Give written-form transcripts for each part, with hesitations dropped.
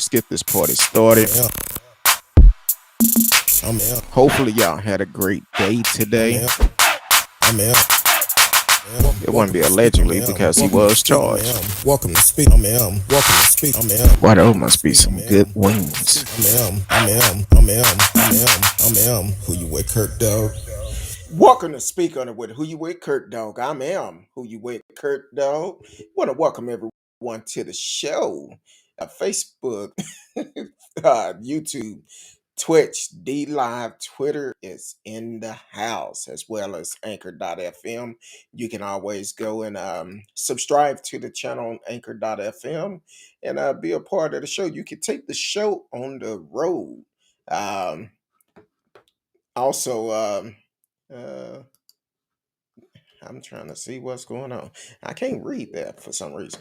Let's get this party started. Hopefully, y'all had a great day today. It wouldn't be allegedly because he was charged. Welcome to speak. Welcome to speak. Why, those must be some good wings. Who you with, Kirk Dog? Welcome to Speak On It with Who You With, Kurt Dog. I'm Who You With, Kurt Dog. Want to welcome everyone to the show. Facebook, YouTube, Twitch, D Live, Twitter is in the house, as well as Anchor.fm. You can always go and subscribe to the channel on Anchor.fm and be a part of the show. You can take the show on the road. Also, uh, I'm trying to see what's going on. I can't read that for some reason.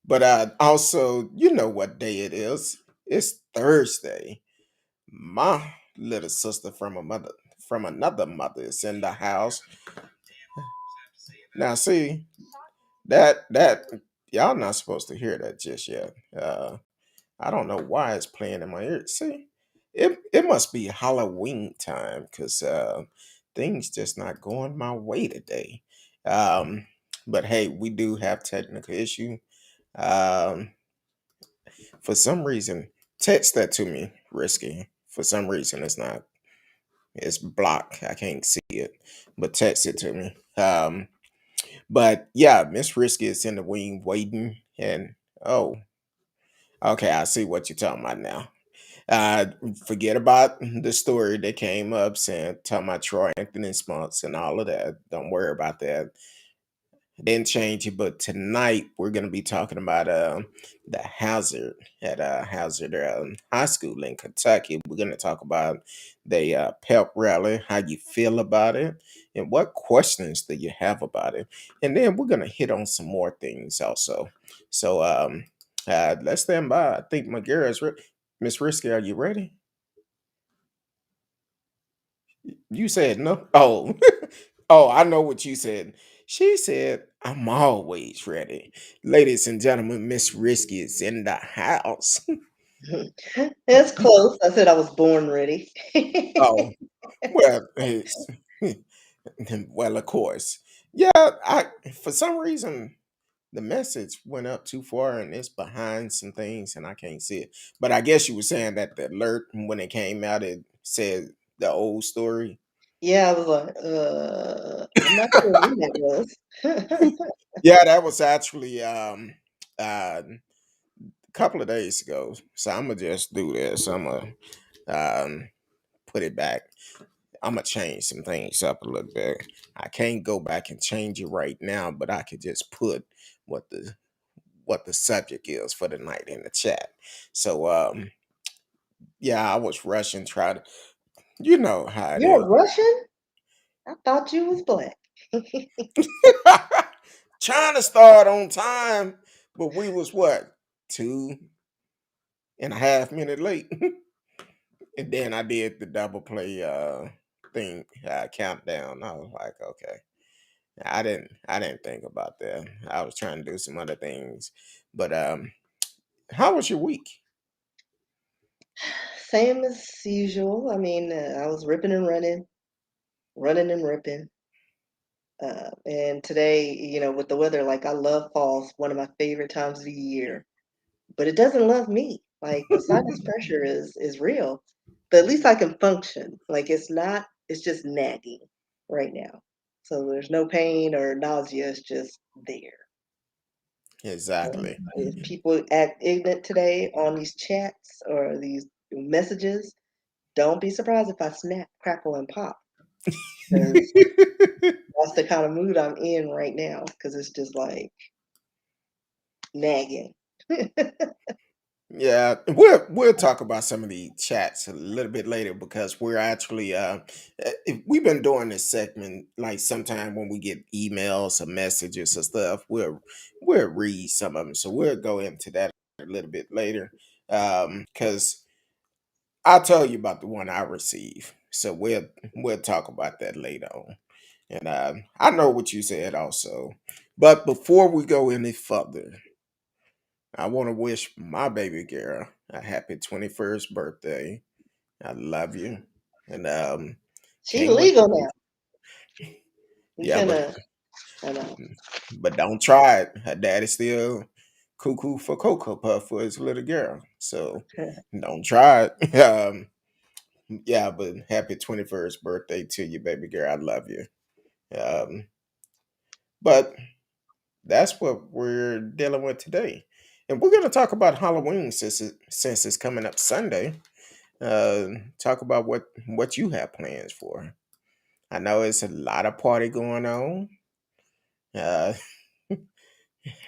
But also, you know what day it is. It's Thursday. My little sister from another mother is in the house. Now see that y'all not supposed to hear that just yet. I don't know why it's playing in my ear. See, it must be Halloween time because things just not going my way today. Um, but hey, we do have technical issue. Um, for some reason, text that to me, Risky. For some reason, it's not. It's blocked. I can't see it, but text it to me. But yeah, Miss Risky is in the wing waiting, and oh, okay, I see what you're talking about now. Uh, Forget about the story that came up saying talking about Troy Anthony Spunks and all of that. Don't worry about that. Didn't change it, but tonight we're gonna be talking about the hazard at Hazard High School in Kentucky. We're gonna talk about the pep rally, how you feel about it, and what questions do you have about it, and then we're gonna hit on some more things also. So let's stand by. I think Magara is Miss Risky. Are you ready? You said no. Oh, oh, I know what you said. She said, I'm always ready. Ladies and gentlemen, Miss Risky is in the house. It's close. I said I was born ready. Oh, well, well, of course. Yeah, I for some reason the message went up too far and it's behind some things and I can't see it. But I guess you were saying that the alert when it came out it said the old story. Yeah, I was like, I'm not sure when that was. Yeah, that was actually a couple of days ago. So I'm gonna just do this. I'm gonna um put it back. I'm gonna change some things up a little bit. I can't go back and change it right now, but I could just put what the subject is for the night in the chat. So yeah, I was rushing, try to you know how it You're is. a Russian? I thought you was black. Trying to start on time, but we was what 2.5 minutes late. And then I did the double play thing countdown. I was like, okay. I didn't think about that. I was trying to do some other things. But how was your week? Same as usual. I mean, I was ripping and running, running and ripping. And today, with the weather, like I love fall. It's one of my favorite times of the year. But it doesn't love me. Like the sinus pressure is real. But at least I can function. Like it's not. It's just nagging right now. So there's no pain or nausea. It's just there. So Exactly. if people act ignorant today on these chats or these messages, don't be surprised if I snap, crackle, and pop, because that's the kind of mood I'm in right now. Because it's just like nagging. Yeah, we'll talk about some of the chats a little bit later because we're actually we've been doing this segment like sometime when we get emails or messages or stuff, we'll read some of them. So we'll go into that a little bit later. Because I'll tell you about the one I received. So we'll talk about that later on. And I know what you said also. But before we go any further, I want to wish my baby girl a happy 21st birthday. I love you. And She can't wait to legal do. now. We Yeah, but finna. I know. don't try it. Her daddy's still cuckoo for Cocoa Puff for his little girl. So don't try it. Yeah, but happy 21st birthday to you, baby girl. I love you. Um, but that's what we're dealing with today. And we're going to talk about Halloween since it's coming up Sunday. Talk about what you have plans for. I know it's a lot of party going on. Uh,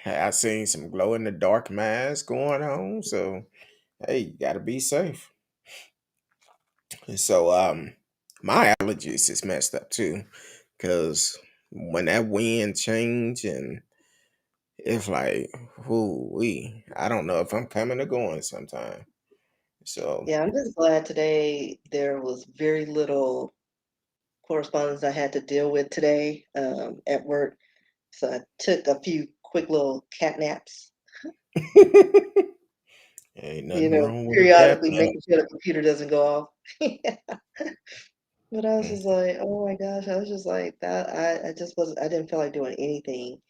I've seen some glow in the dark masks going on. So hey, you got to be safe. So my allergies is messed up too, because when that wind change and it's like, whoo wee, I don't know if I'm coming or going sometime. So Yeah, I'm just glad today there was very little correspondence I had to deal with today at work. So I took a few quick little cat naps, ain't nothing wrong with a cat periodically nap. making sure the computer doesn't go off. But I was just like, oh my gosh, I was just like that. I just wasn't, I didn't feel like doing anything.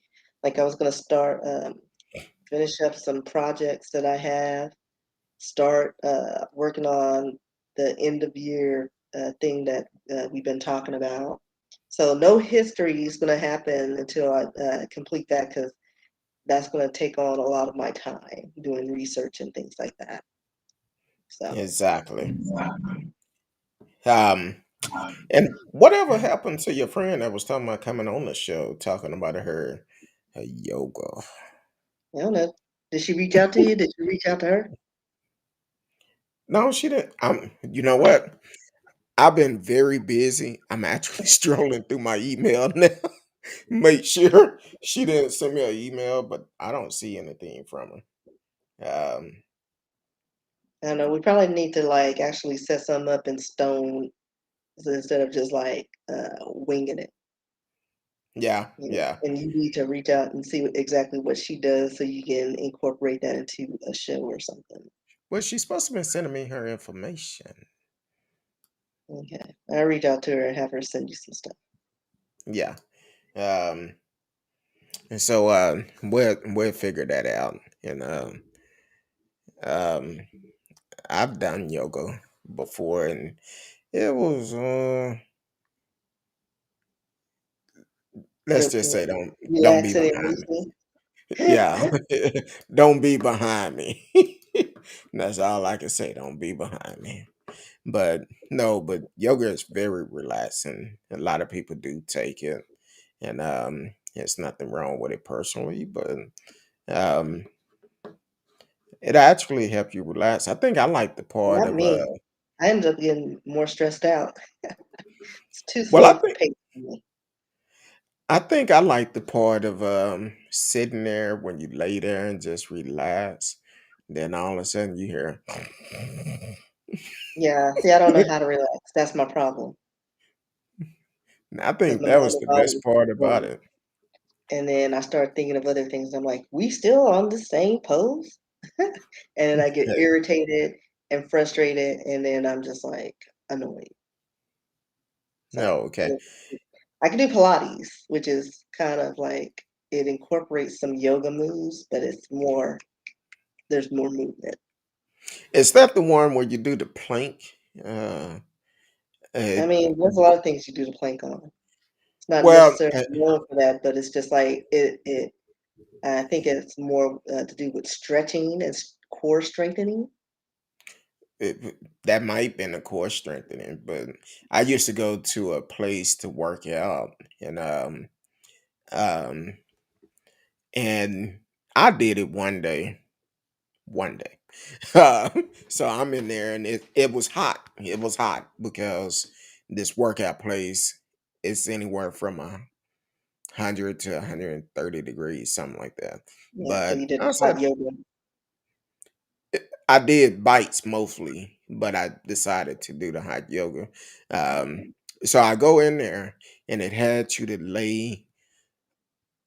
Like I was gonna start, finish up some projects that I have, start working on the end of year thing that we've been talking about. So no history is gonna happen until I complete that because that's gonna take on a lot of my time doing research and things like that. So Exactly. Um, and whatever happened to your friend that was talking about coming on the show, talking about her yoga? I don't know. Did she reach out to you? Did you reach out to her? No, she didn't. You know what? I've been very busy. I'm actually strolling through my email now. Make sure she didn't send me an email, but I don't see anything from her. I don't know. We probably need to like actually set something up in stone instead of just like winging it. Yeah, yeah. And you need to reach out and see exactly what she does so you can incorporate that into a show or something. Well, she's supposed to be sending me her information. Okay. I'll reach out to her and have her send you some stuff. Yeah. Um, and so we'll figure that out. And um, I've done yoga before, and it was let's It just say was don't be relaxing and behind me. loosely. Yeah, don't be behind me. That's all I can say. Don't be behind me. But no, but yoga is very relaxing. A lot of people do take it, and there's nothing wrong with it personally. But um, it actually help you relax. I think I like the part Not of me. I ended up getting more stressed out. It's too well, slow paced for me. I think I like the part of sitting there when you lay there and just relax. Then all of a sudden you hear. Yeah. See, I don't know how to relax. That's my problem I because think my that mind was is the best always part about going. it. And then I start thinking of other things. I'm like, we still on the same pose? And then I get Hey, irritated and frustrated, and then I'm just like annoyed. no, So okay. I can do Pilates, which is kind of like it incorporates some yoga moves, but it's more, there's more movement. Is that the one where you do the plank? Uh, uh, I mean, there's a lot of things you do to plank on. It's not well, necessarily known for that, but it's just like it I think it's more to do with stretching and core strengthening. that might been a core strengthening, but I used to go to a place to work out, and um, and I did it one day. Uh, so I'm in there, and it was hot. It was hot because this workout place is anywhere from 100 to 130 degrees, something like that. Yeah, so But you did I hot said yoga. I did bites mostly, but I decided to do the hot yoga. Um, so I go in there, and it had you to lay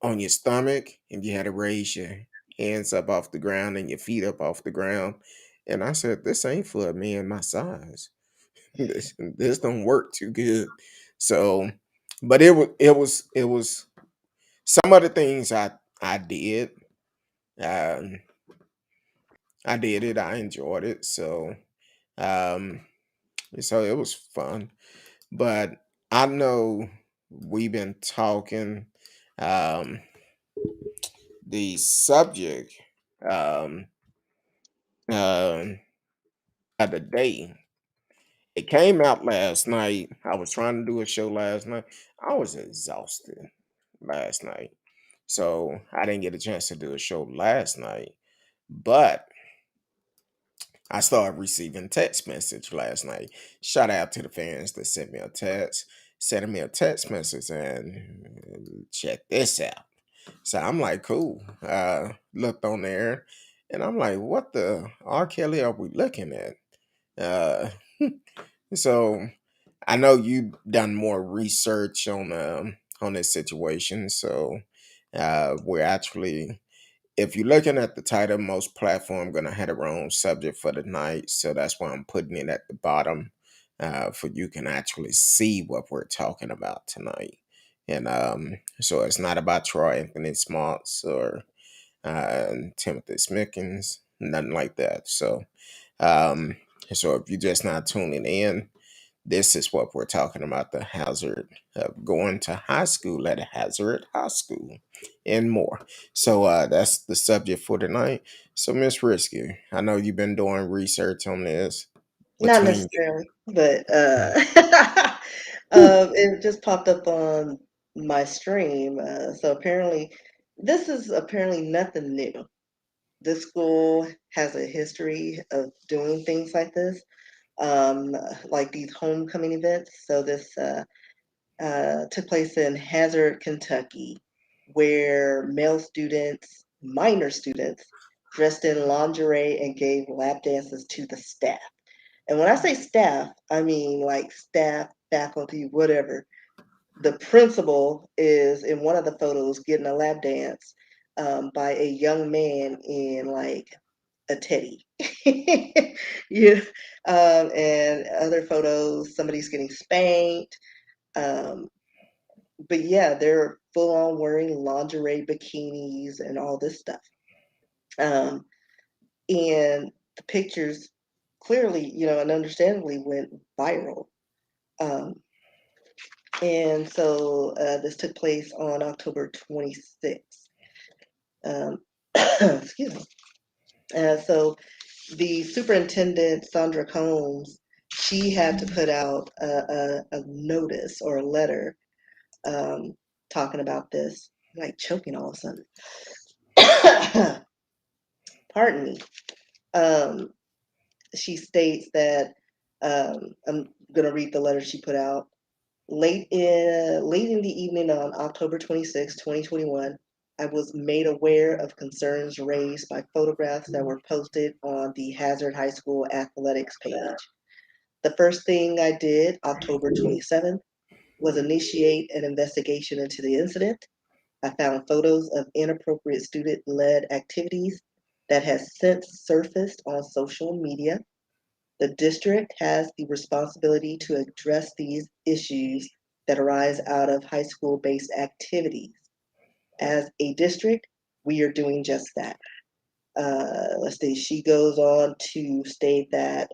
on your stomach, and you had to raise your hands up off the ground and your feet up off the ground. And I said, "This ain't for a man my size. This don't work too good." So, but it was some of the things I did. Um, I did it. I enjoyed it. Um, so it was fun. But I know we've been talking. Um, the subject um, um, the day. It came out last night. I was trying to do a show last night. I was exhausted last night. So I didn't get a chance to do a show last night. But I started receiving text message last night. Shout out to the fans that sent me a text, sending me a text message and check this out. So I'm like, cool. Looked on there and I'm like, what the R. Kelly are we looking at? Uh, so I know you've done more research on this situation. So we're actually, if you're looking at the title, most platform gonna have their own subject for the night. So that's why I'm putting it at the bottom, for you can actually see what we're talking about tonight. And so it's not about Troy Anthony Smarts or Timothy Smickens, nothing like that. Um, so if you're just not tuning in, this is what we're talking about: the hazard of going to high school at a hazard high school and more. So that's the subject for tonight. So Miss Risky, I know you've been doing research on this Not between necessarily, but it just popped up on my stream. So apparently, this is apparently nothing new. This school has a history of doing things like this, like these homecoming events. So this took place in Hazard, Kentucky, where male students, minor students, dressed in lingerie and gave lap dances to the staff. And when I say staff, I mean like staff, faculty, whatever. The principal is in one of the photos getting a lap dance by a young man in like a teddy. Yeah. And other photos, somebody's getting spanked. Um, but yeah, they're full on wearing lingerie, bikinis, and all this stuff. Um, and the pictures clearly, and understandably went viral. Um, and so this took place on October 26th. Um, excuse me. So the superintendent, Sandra Combs, she had to put out a notice or a letter um, talking about this, like choking all of a sudden. Pardon me. Um, she states that I'm going to read the letter she put out. Late in the evening on October 26, 2021, I was made aware of concerns raised by photographs that were posted on the Hazard High School athletics page. The first thing I did, October 27th, was initiate an investigation into the incident. I found photos of inappropriate student-led activities that has since surfaced on social media. The district has the responsibility to address these issues that arise out of high school-based activities. As a district, we are doing just that. Let's see, she goes on to state that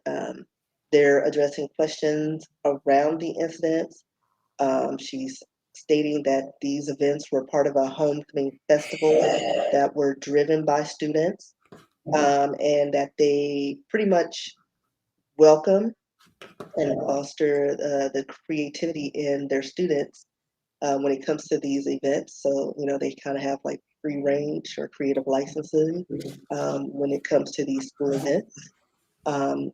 they're addressing questions around the incidents. She's stating that these events were part of a homecoming festival that were driven by students, and that they pretty much welcome and foster the creativity in their students when it comes to these events. So, they kind of have like free range or creative licensing when it comes to these school events. Um,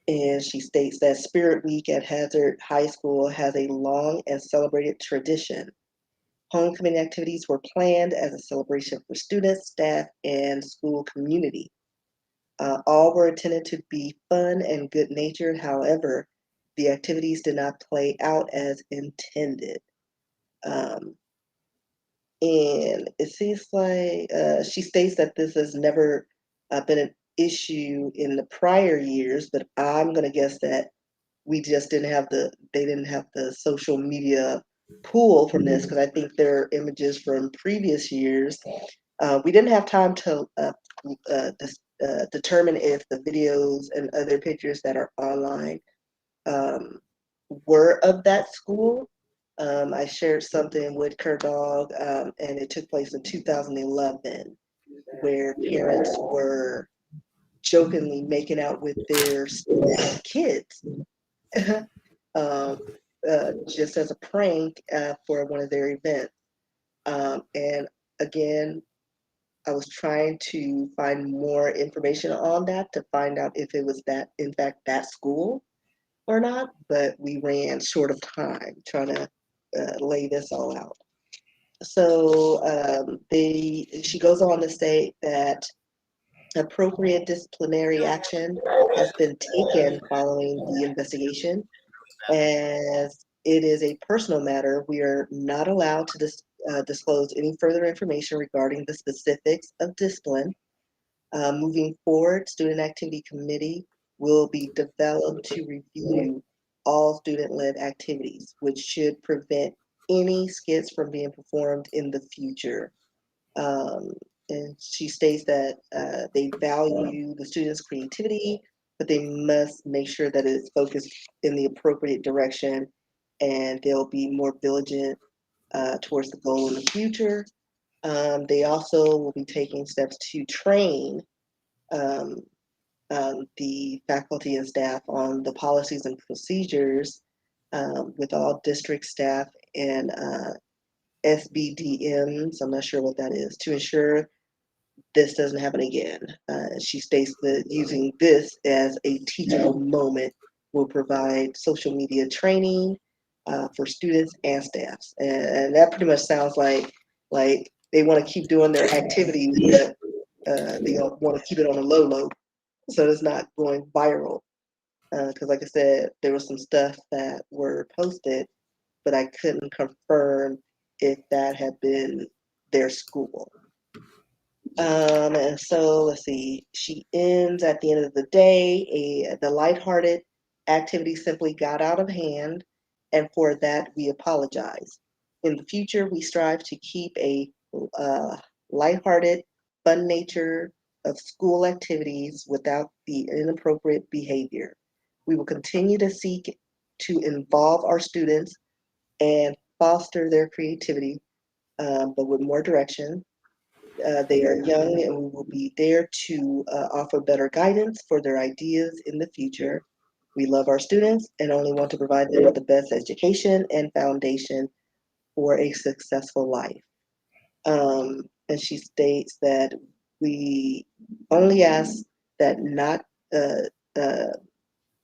and she states that Spirit Week at Hazard High School has a long and celebrated tradition. Homecoming activities were planned as a celebration for students, staff, and school community. All were intended to be fun and good natured. However, the activities did not play out as intended. Um, and it seems like she states that this has never been an issue in the prior years, but I'm going to guess that they didn't have the social media pool from this, because I think there are images from previous years. We didn't have time to determine if the videos and other pictures that are online um, were of that school. I shared something with Dog, and it took place in 2011, where parents were jokingly making out with their kids, um, just as a prank for one of their events. And again, I was trying to find more information on that to find out if it was that, in fact, that school or not, but we ran short of time trying to lay this all out. So she goes on to say that appropriate disciplinary action has been taken following the investigation. As it is a personal matter, we are not allowed to disclose any further information regarding the specifics of discipline. Moving forward, Student Activity Committee will be developed to review all student-led activities, which should prevent any skits from being performed in the future. Um, and she states that they value the students' creativity, but they must make sure that it's focused in the appropriate direction, and they'll be more diligent towards the goal in the future. They also will be taking steps to train um, the faculty and staff on the policies and procedures with all district staff and SBDMs. I'm not sure what that is, to ensure this doesn't happen again. She states that using this as a teachable moment will provide social media training for students and staffs, and that pretty much sounds like they want to keep doing their activities, but they want to keep it on a low, so it's not going viral. Because, like I said, there was some stuff that were posted, but I couldn't confirm if that had been their school. And so let's see. She ends at the end of the day. The lighthearted activity simply got out of hand, and for that we apologize. In the future, we strive to keep a lighthearted, fun nature of school activities without the inappropriate behavior. We will continue to seek to involve our students and foster their creativity, but with more direction. They are young, and we will be there to offer better guidance for their ideas in the future. We love our students and only want to provide them with the best education and foundation for a successful life. And she states that we only ask that not uh, uh,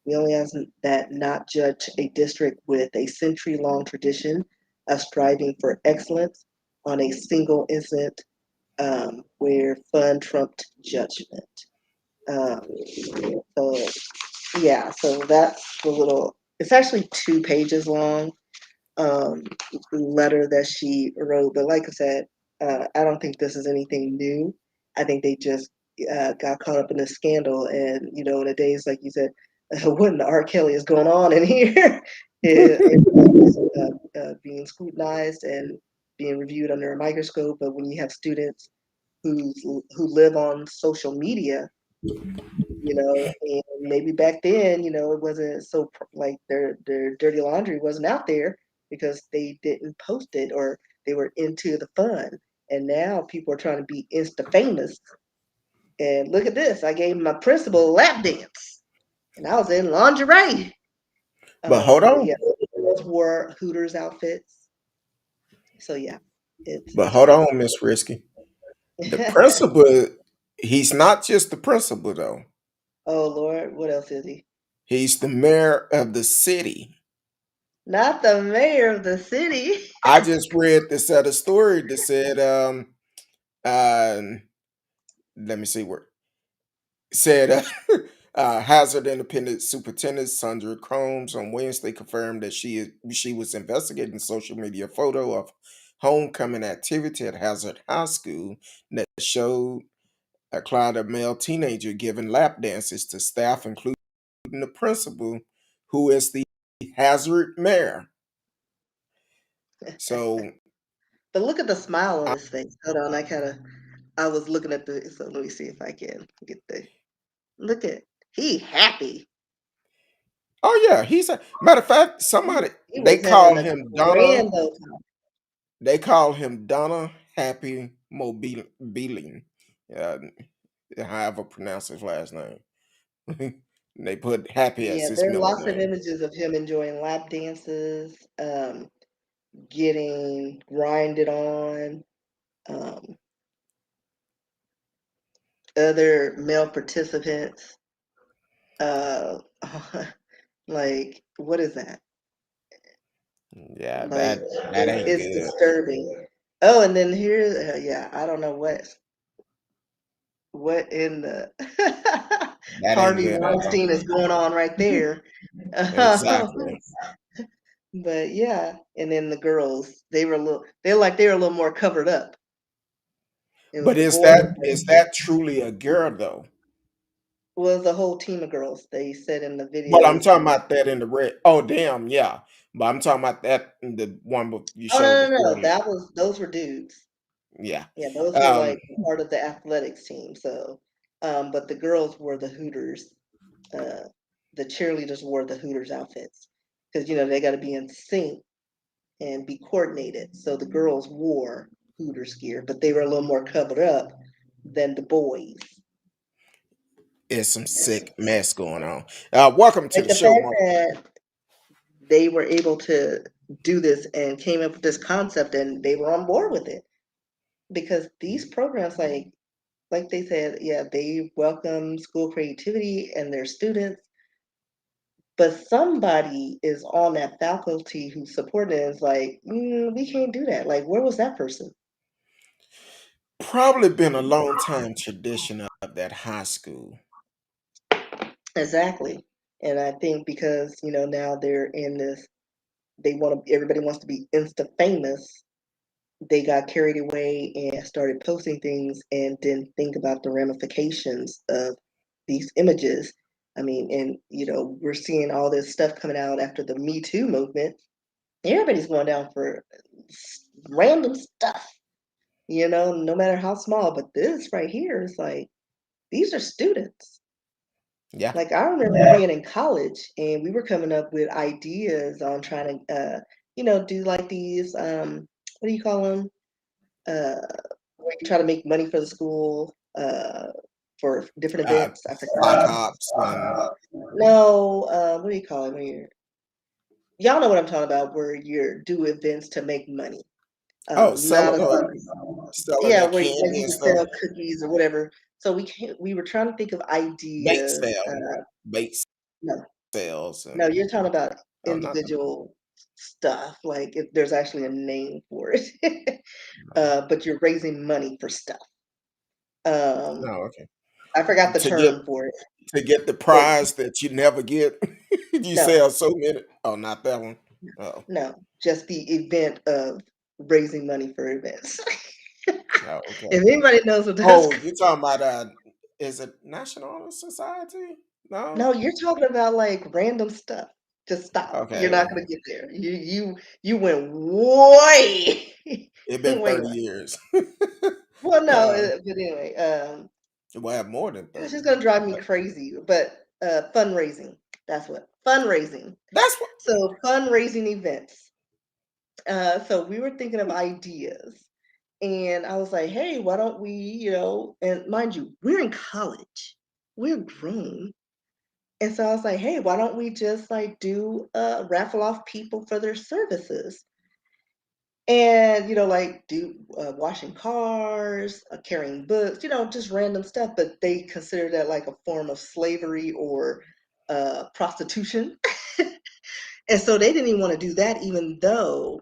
we only ask that not judge a district with a century-long tradition of striving for excellence on a single incident where fun trumped judgment. Um, so yeah, so that's the little. It's actually 2 pages long, um, letter that she wrote. But like I said, I don't think this is anything new. I think they just got caught up in the scandal, and in the days like you said, what in the R. Kelly is going on in here? Everybody's being scrutinized and being reviewed under a microscope. But when you have students who live on social media, and maybe back then, it wasn't so like their dirty laundry wasn't out there because they didn't post it or they were into the fun. And now people are trying to be insta famous. And look at this, I gave my principal a lap dance, and I was in lingerie. But hold But on. yeah, those wore Hooters outfits. So yeah, But it's hold crazy. on, Miss Risky. The principal, he's not just the principal though. Oh Lord, what else is he? He's the mayor of the city. Not the mayor of the city. I just read this other story that said, uh, let me see where said Hazard Independent Superintendent Sandra Combs on Wednesday confirmed that she was investigating social media photo of homecoming activity at Hazard High School that showed a cloud of male teenager giving lap dances to staff, including the principal, who is the Hazard mayor. So, But look at the smile on I, his face. Hold on, I was looking at so let me see if I can get look at, he happy. oh yeah, he's a matter of fact. Somebody He was having a grand old time. They call him Donna Happy Mobiling, uh, however pronounce his last name. They put Happy as Yeah, his there are middle lots of name. images of him enjoying lap dances, getting grinded on, um, other male participants. Uh, like, what is that? Yeah, Like, that ain't it's good. disturbing. Oh, and then here, yeah, I don't know what in the That ain't Harvey good at all. Weinstein is going on right there. Exactly. But yeah, and then the girls, they were a little more covered up. It was But the boys, is that truly a girl though? was a whole team of girls. They said in the But I'm videos. talking about that in the red. Oh damn, yeah. But I'm talking about that in the one you Oh showed no, no, before. no, those were dudes. Yeah. Yeah, those were Um, like part of the athletics team. So, but the girls were the Hooters. Uh, the cheerleaders wore the Hooters outfits because they got to be in sync and be coordinated. So the girls wore Hooters gear, but they were a little more covered up than the boys. it's some sick mess going on. Welcome to Like the the show, fact Mark. that they were able to do this and came up with this concept and they were on board with it because these programs, like they said, yeah, they welcome school creativity and their students, but somebody is on that faculty who's supporting it is like, we can't do that. Like, where was that person? Probably been a long time tradition of that high school. Exactly. And I think because, now they're in this, everybody wants to be insta famous. They got carried away and started posting things and didn't think about the ramifications of these images. I mean, and we're seeing all this stuff coming out after the Me Too movement. Everybody's going down for random stuff, no matter how small. But this right here is like, these are students. Yeah. Like, I remember being in college and we were coming up with ideas on trying to, do like these, what do you call them? Uh, where you try to make money for the school, for different Uh, events. I Sock forgot. hops and No, what do you call it when y'all know what I'm talking about, where you do events to make money. oh, Not a selling Yeah, that where like candy you and could stuff. sell cookies or whatever. So we were trying to think of Bake ideas. sale, bake No, sales, no, and you're talking about oh, nothing. individual stuff. Like, if there's actually a name for it, but you're raising money for stuff. Um, No, okay. I forgot the To get term for it, to get the but prize that you never get, you no, sell so many. Oh, not that one. Oh, No, just the event of raising money for events. oh, okay. If anybody knows what that's, Oh, you talking about is it National Honor Society? No? no, you're talking about like random stuff. Just stop. You're not Okay. gonna get there. You went way, It been way 30 left. years. Well, no, um, but anyway, we'll have more than it's 30 just gonna years. drive me crazy. But fundraising. That's what fundraising. That's what So fundraising events. So we were thinking of ideas. And I was like, hey, why don't we, and mind you, we're in college. We're grown. And so I was like, hey, why don't we just like do raffle off people for their services? And, like do washing cars, carrying books, just random stuff. But they consider that like a form of slavery or prostitution. And so they didn't even want to do that, even though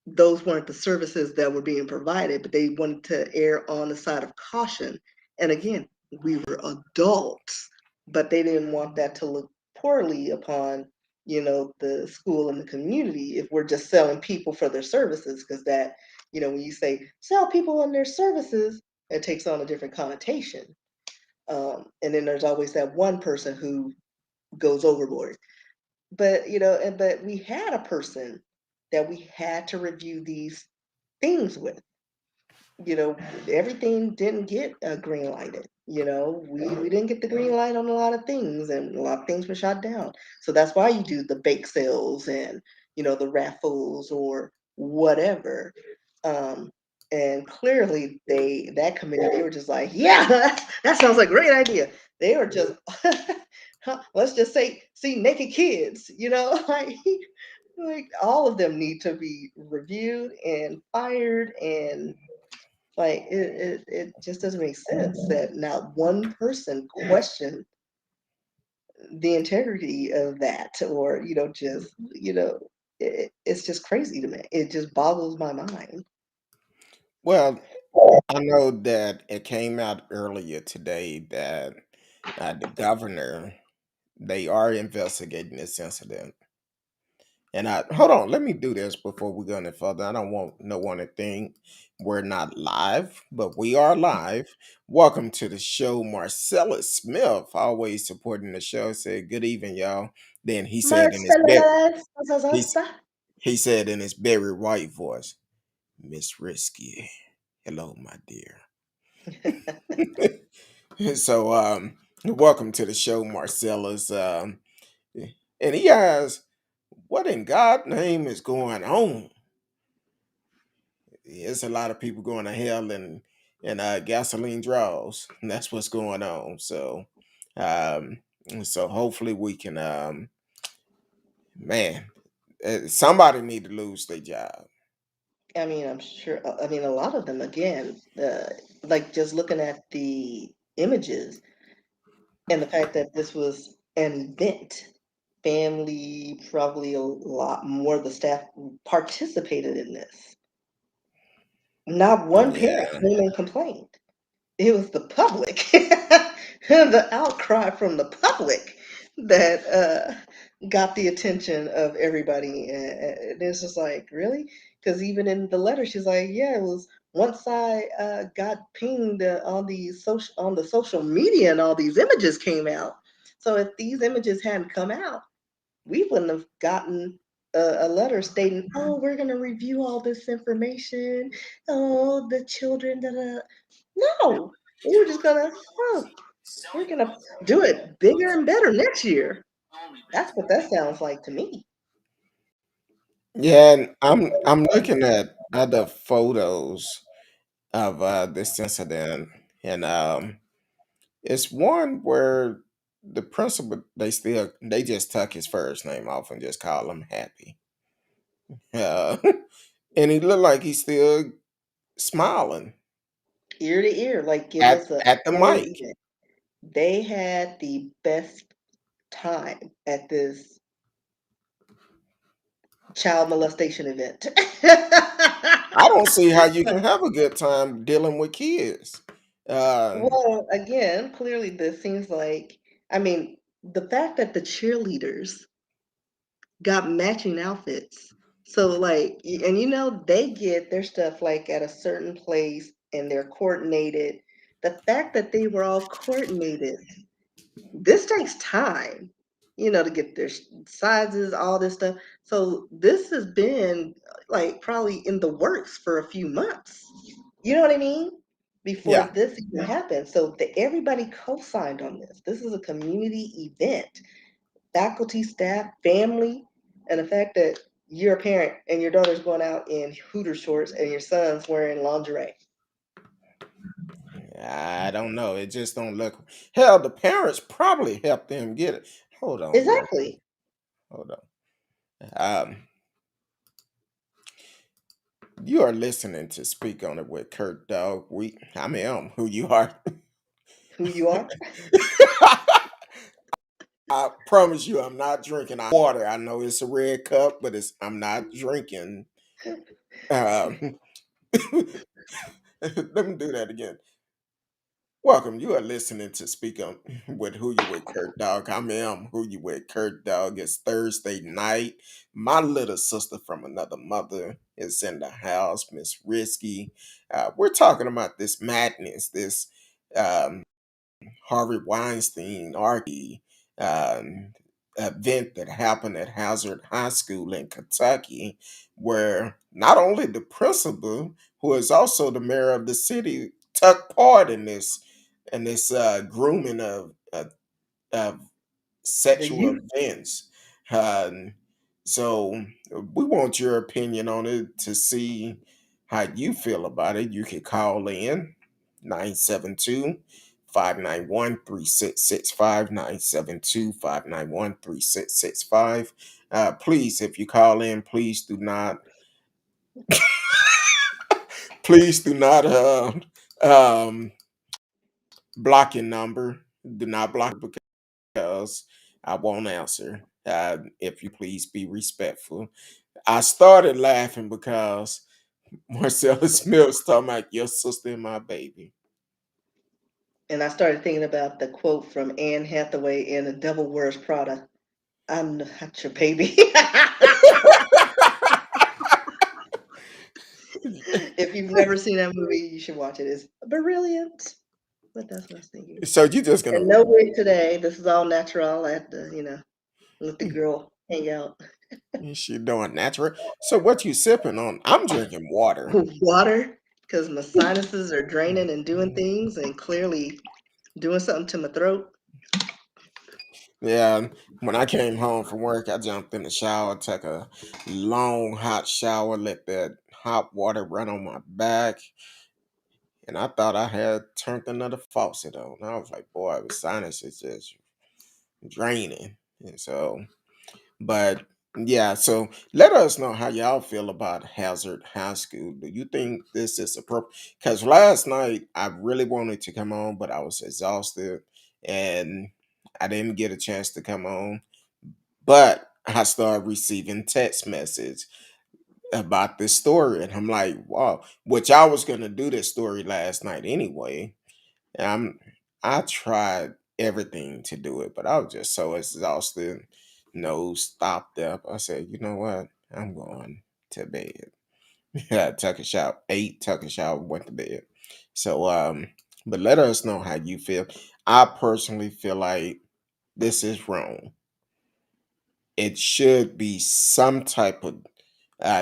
those weren't the services that were being provided, but they wanted to err on the side of caution. And again, we were adults, but they didn't want that to look poorly upon, the school and the community if we're just selling people for their services, because that, when you say sell people on their services, it takes on a different connotation. And then there's always that one person who goes overboard. But but we had a person that we had to review these things with. You know, everything didn't get green lighted. We didn't get the green light on a lot of things, and a lot of things were shot down. So that's why you do the bake sales and the raffles or whatever. Um, and clearly, that committee, they were just like, yeah, that sounds like a great idea. They were just let's just say see naked kids, like all of them need to be reviewed and fired, and like it just doesn't make sense that not one person questioned the integrity of that, or just it's just crazy to me. It just boggles my mind. well, I know that it came out earlier today that the governor, they are investigating this incident. And I hold on, let me do this before we go any further. I don't want no one to think we're not live, but we are live. Welcome to the show, Marcellus Smith, always supporting the show. Said good evening, y'all. Then he said in his bed, Marcellus. he's he said in his very white voice, Miss Risky, hello, my dear. So welcome to the show, Marcellus. And he asked, what in God's name is going on? It's a lot of people going to hell and gasoline draws. And that's what's going on. Um, so hopefully we can, man, somebody need to lose their job. I mean, I'm sure. I mean, a lot of them, again, like just looking at the images and the fact that this was an event, family, probably a lot more of the staff participated in this. Not one parent Yeah. came and complained. It was the public, the outcry from the public that got the attention of everybody. And it's just like, really? Because even in the letter, she's like, yeah, it was once I got pinged on the social media and all these images came out. So if these images hadn't come out, we wouldn't have gotten a letter stating, "Oh, we're going to review all this information. Oh, the children." Da, da. No, we were just gonna, oh, we're gonna do it bigger and better next year. That's what that sounds like to me. Yeah, and I'm looking at other photos of this incident, and it's one where the principal they just took his first name off and just call him Happy. Uh, and he looked like he's still smiling Ear to ear, like it at was a at the fun mic. event. They had the best time at this child molestation event. I don't see how you can have a good time dealing with kids. Uh, Well, again, clearly this seems like, I mean, the fact that the cheerleaders got matching outfits. So like, and they get their stuff like at a certain place and they're coordinated. The fact that they were all coordinated, this takes time, to get their sizes, all this stuff. So this has been like probably in the works for a few months. You know what I mean? Before Yeah, this even happened. So everybody co-signed on this. This is a community event. Faculty, staff, family, and the fact that you're a parent and your daughter's going out in Hooter shorts and your son's wearing lingerie. I don't know. It just don't look. Hell, the parents probably helped them get it. Hold on, girl. Exactly. Hold on. You are listening to Speak on It with Kurt Dog. I am who you are. Who you are. I promise you, I'm not drinking water. I know it's a red cup, but I'm not drinking. Um, let me do that again. Welcome. You are listening to Speak on with Who You With Kurt Dog. I am Who You With Kurt Dog. It's Thursday night. My little sister from another mother is in the house, Miss Risky. We're talking about this madness, this um, Harvey Weinstein um, event that happened at Hazard High School in Kentucky, where not only the principal, who is also the mayor of the city, took part in this grooming of The sexual youth. events. Um, so we want your opinion on it to see how you feel about it. You can call in 972 591 3665 972 591 3665. Please, if you call in, please do not um, block your number. Do not block it because I won't answer. If you please be respectful. I started laughing because Marcella Smith's talking about your sister and my baby. And I started thinking about the quote from Anne Hathaway in The Devil Wears Prada. I'm not your baby. If you've never seen that movie, you should watch it. It's brilliant. But that's what I was thinking. So you just And gonna no wig today. This is all natural. I had to, let the girl hang out. she doing natural. So what you sipping on? I'm drinking water. Water, because my sinuses are draining and doing things, and clearly doing something to my throat. Yeah, when I came home from work, I jumped in the shower, took a long hot shower, let that hot water run on my back, and I thought I had turned another faucet on. I was like, boy, the sinus is just draining. And so, but yeah, so let us know how y'all feel about Hazard High School. Do you think this is appropriate? Because last night I really wanted to come on, but I was exhausted and I didn't get a chance to come on. But I started receiving text message about this story, and I'm like, wow, which I was gonna do this story last night anyway. And I tried everything to do it, but I was just so exhausted. No, stopped up. I said, you know what? I'm going to bed. Yeah, took a shower, ate, took a shower, went to bed. So but let us know how you feel. I personally feel like this is wrong. It should be some type of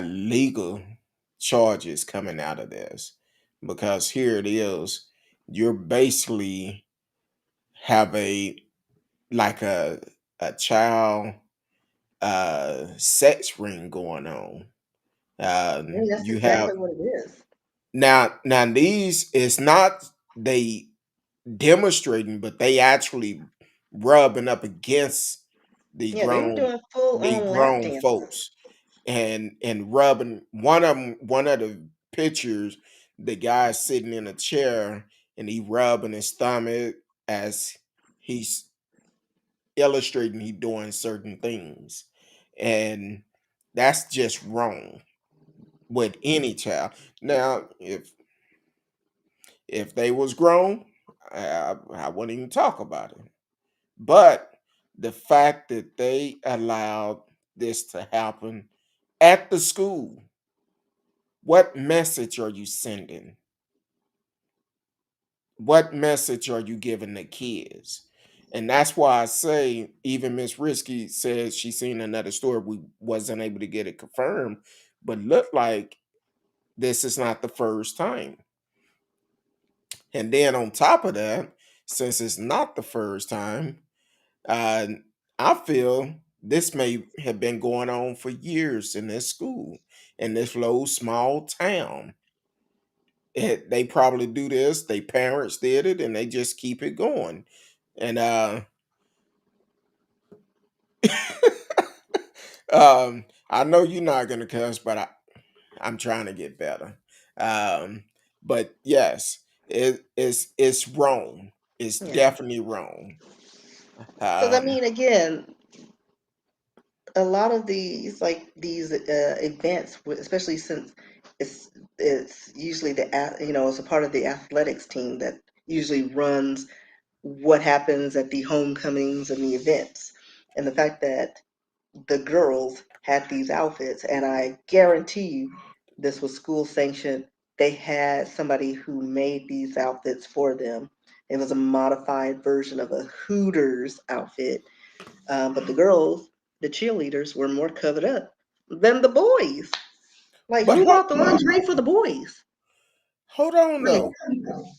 legal charges coming out of this, because here it is, you're basically have a child sex ring going on. Yeah, that's You have exactly what it is. now these is not they demonstrating, but they actually rubbing up against the Yeah, they were grown doing full the on lap grown dances. folks, and rubbing one of the pictures, the guy sitting in a chair and he rubbing his stomach as he's illustrating he doing certain things, and that's just wrong with any child. Now if they was grown, I wouldn't even talk about it. But the fact that they allowed this to happen at the school? What message are you sending? What message are you giving the kids? And that's why I say, even Miss Risky says she's seen another story. We wasn't able to get it confirmed, but look like this is not the first time. And then on top of that, since it's not the first time, uh, I feel this may have been going on for years in this school, in this little small town. They probably do this. Their parents did it, and they just keep it going. And I know you're not gonna cuss, but I'm trying to get better. Um, but yes, it's wrong. It's Yeah. definitely wrong. Because I Um, mean, again, a lot of these events, especially since it's usually it's a part of the athletics team that usually runs what happens at the homecomings and the events, and the fact that the girls had these outfits, and I guarantee you this was school sanctioned. They had somebody who made these outfits for them. It was a modified version of a Hooters outfit, but the girls, the cheerleaders, were more covered up than the boys. Like, but who bought the lingerie for the boys? hold on Like, though.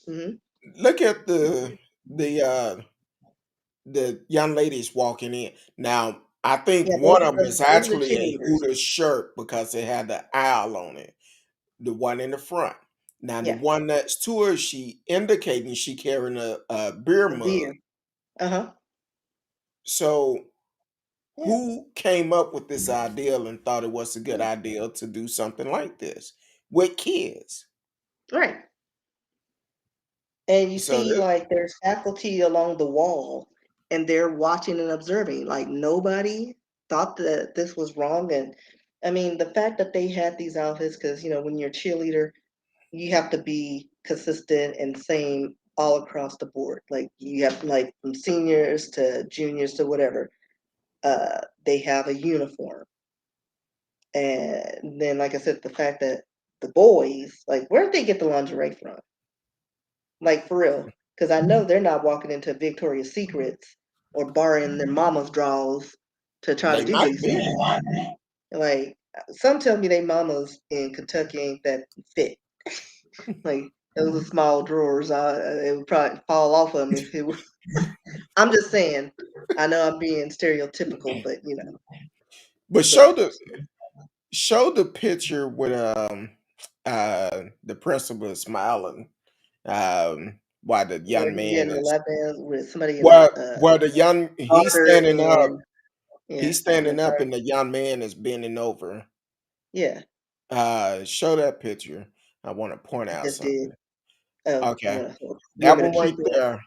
mhm. Look at the the young ladies walking in. Now, I think Yeah, one of them is those are the actually a cheerleaders. Hooters shirt because it had the owl on it. The one in the front. Now, the Yeah, one next to her, she indicating she carrying a beer a mug. beer. Uh huh. So, Yeah, who came up with this idea and thought it was a good idea to do something like this with kids? right. And you So, see, like, there's faculty along the wall, and they're watching and observing. Like, nobody thought that this was wrong. And I mean, the fact that they had these outfits, because, when you're a cheerleader, you have to be consistent and same all across the board. Like, you have, like, from seniors to juniors to whatever, they have a uniform. And then, like I said, the fact that the boys, like, where did they get the lingerie from? Like, for real. Because I know they're not walking into Victoria's Secrets or borrowing their mama's drawers to try to they do might these be. things. Like, some tell me they mamas in Kentucky ain't that fit. Like, those are small drawers. It would probably fall off of them if it was. I'm just saying. I know I'm being stereotypical, but But but show the picture with the principal is smiling while the where young he man getting the is lap dance with somebody in while a while the young soccer and yeah, he's in a standing up car. and the young man is bending over. Yeah, Show that picture. I want to point I out just did. something. Oh, Okay. you want That me to one right keep it? there.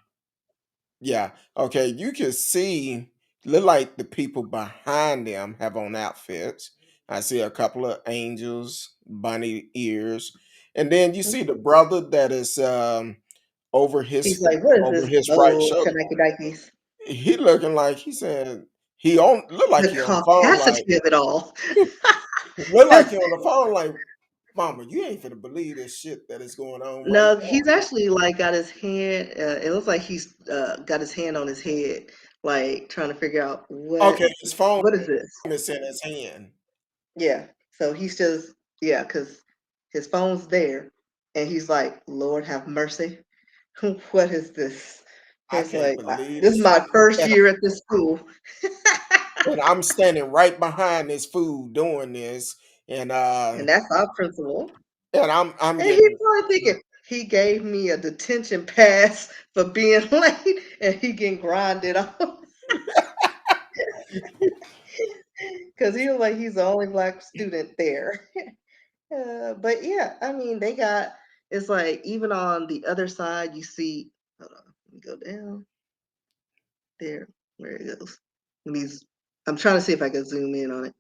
Yeah. Okay. You can see, look like the people behind them have on outfits. I see a couple of angels, bunny ears. And then you see the brother that is He's like, "What is over this his right old shoulder. Kanaki? He looking like he said he on look like The he on the phone like capacity of it all." look like he on the phone like mama, you ain't finna believe this shit that is going on right No, now. he's actually like got his hand. It looks like he's got his hand on his head, like trying to figure out Okay, his phone what is this? is in his hand. Yeah. So he's just because his phone's there, and he's like, "Lord have mercy, what is this?" I It's can't like believe this is this. my first And, year at this school, and I'm standing right behind this fool doing this. And and that's our principal. I'm And he getting probably thinking he gave me a detention pass for being late, and he getting grinded on because he was like he's the only black student there. But yeah, I mean they got it's like even on the other side you see. Hold on, let me go down there where it goes. These I'm trying to see if I can zoom in on it.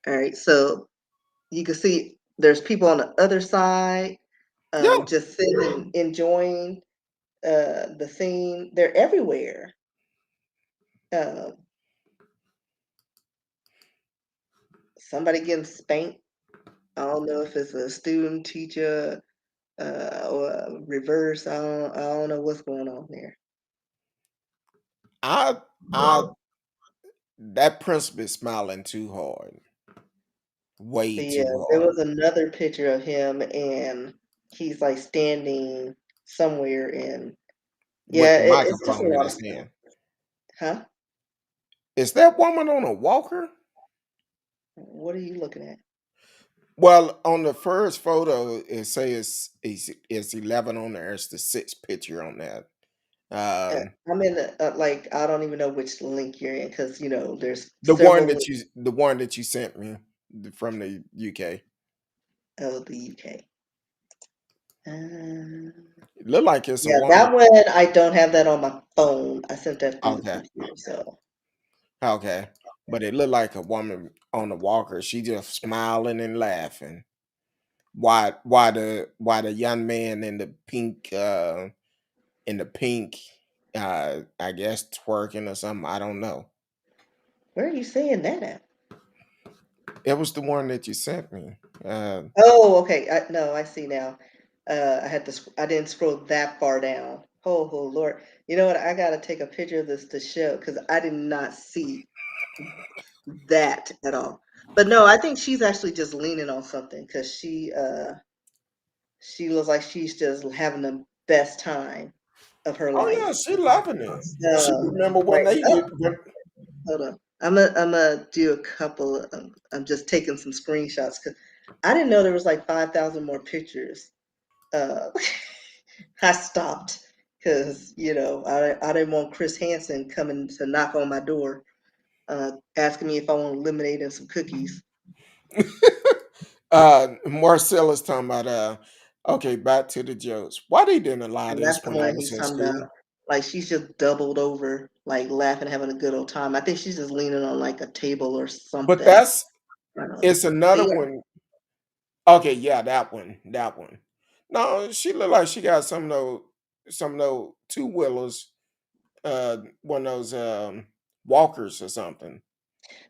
All right, so you can see there's people on the other side, yeah. just sitting and enjoying the scene. They're everywhere. Um, somebody getting spanked. I don't know if it's a student, teacher, or reverse. I don't know what's going on there. I I that principal is smiling too hard. Way But yeah, too there hard. was another picture of him, and he's like standing somewhere in. With Yeah, the it's just a microphone in lot of his stuff. hand. Huh? Is that woman on a walker? What are you looking at? Well, on the first photo, it says it's 11 on there. It's the sixth picture on that. Um, I'm in like I don't even know which link you're in because there's several links the one that you sent me from the UK. of the UK. Um, It looked like it's a yeah, woman. that one I don't have that on my phone. I sent that through the Okay, computer. So okay, but it looked like a woman on the walker. She just smiling and laughing. Why the young man in the pink I guess twerking or something. I don't know. where are you saying that at? It was the one that you sent me. Oh, okay. No, I see now. I had to. I didn't scroll that far down. Oh, Lord. You know what? I gotta take a picture of this to show because I did not see that at all. But no, I think she's actually just leaning on something because she looks like she's just having the best time of her Oh yeah, life. she loving it. She remember when Right. they Oh, when, hold on. I'm gonna do a couple. I'm just taking some screenshots because I didn't know there was like 5,000 more pictures. Uh, I stopped because I didn't want Chris Hansen coming to knock on my door, asking me if I want lemonade and some cookies. Marcella's talking about okay, back to the jokes. Why they didn't allow And that's this the when I one was he's in talking school? about. Like she's just doubled over, like laughing, having a good old time. I think she's just leaning on like a table or But something. that's I don't know. it's another See it? one. Okay, yeah, that one. That one. No, she looked like she got some of those two wheelers, one of those walkers or something.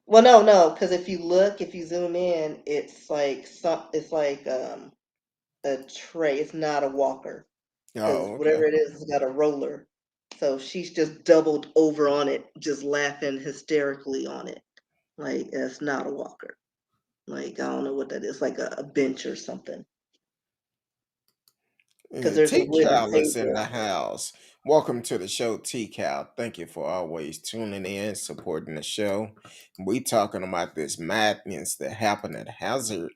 Well, no, no, because if you zoom in, it's like a tray. It's not a walker because Oh, whatever okay. it is, it's got a roller. So she's just doubled over on it, just laughing hysterically on it. Like it's not a walker. Like I don't know what that is, like a bench or something. Because Yeah, there's a T wooden Cal is in the table. house. Welcome to the show, T Cal. Thank you for always tuning in, supporting the show. We talking about this madness that happened at Hazard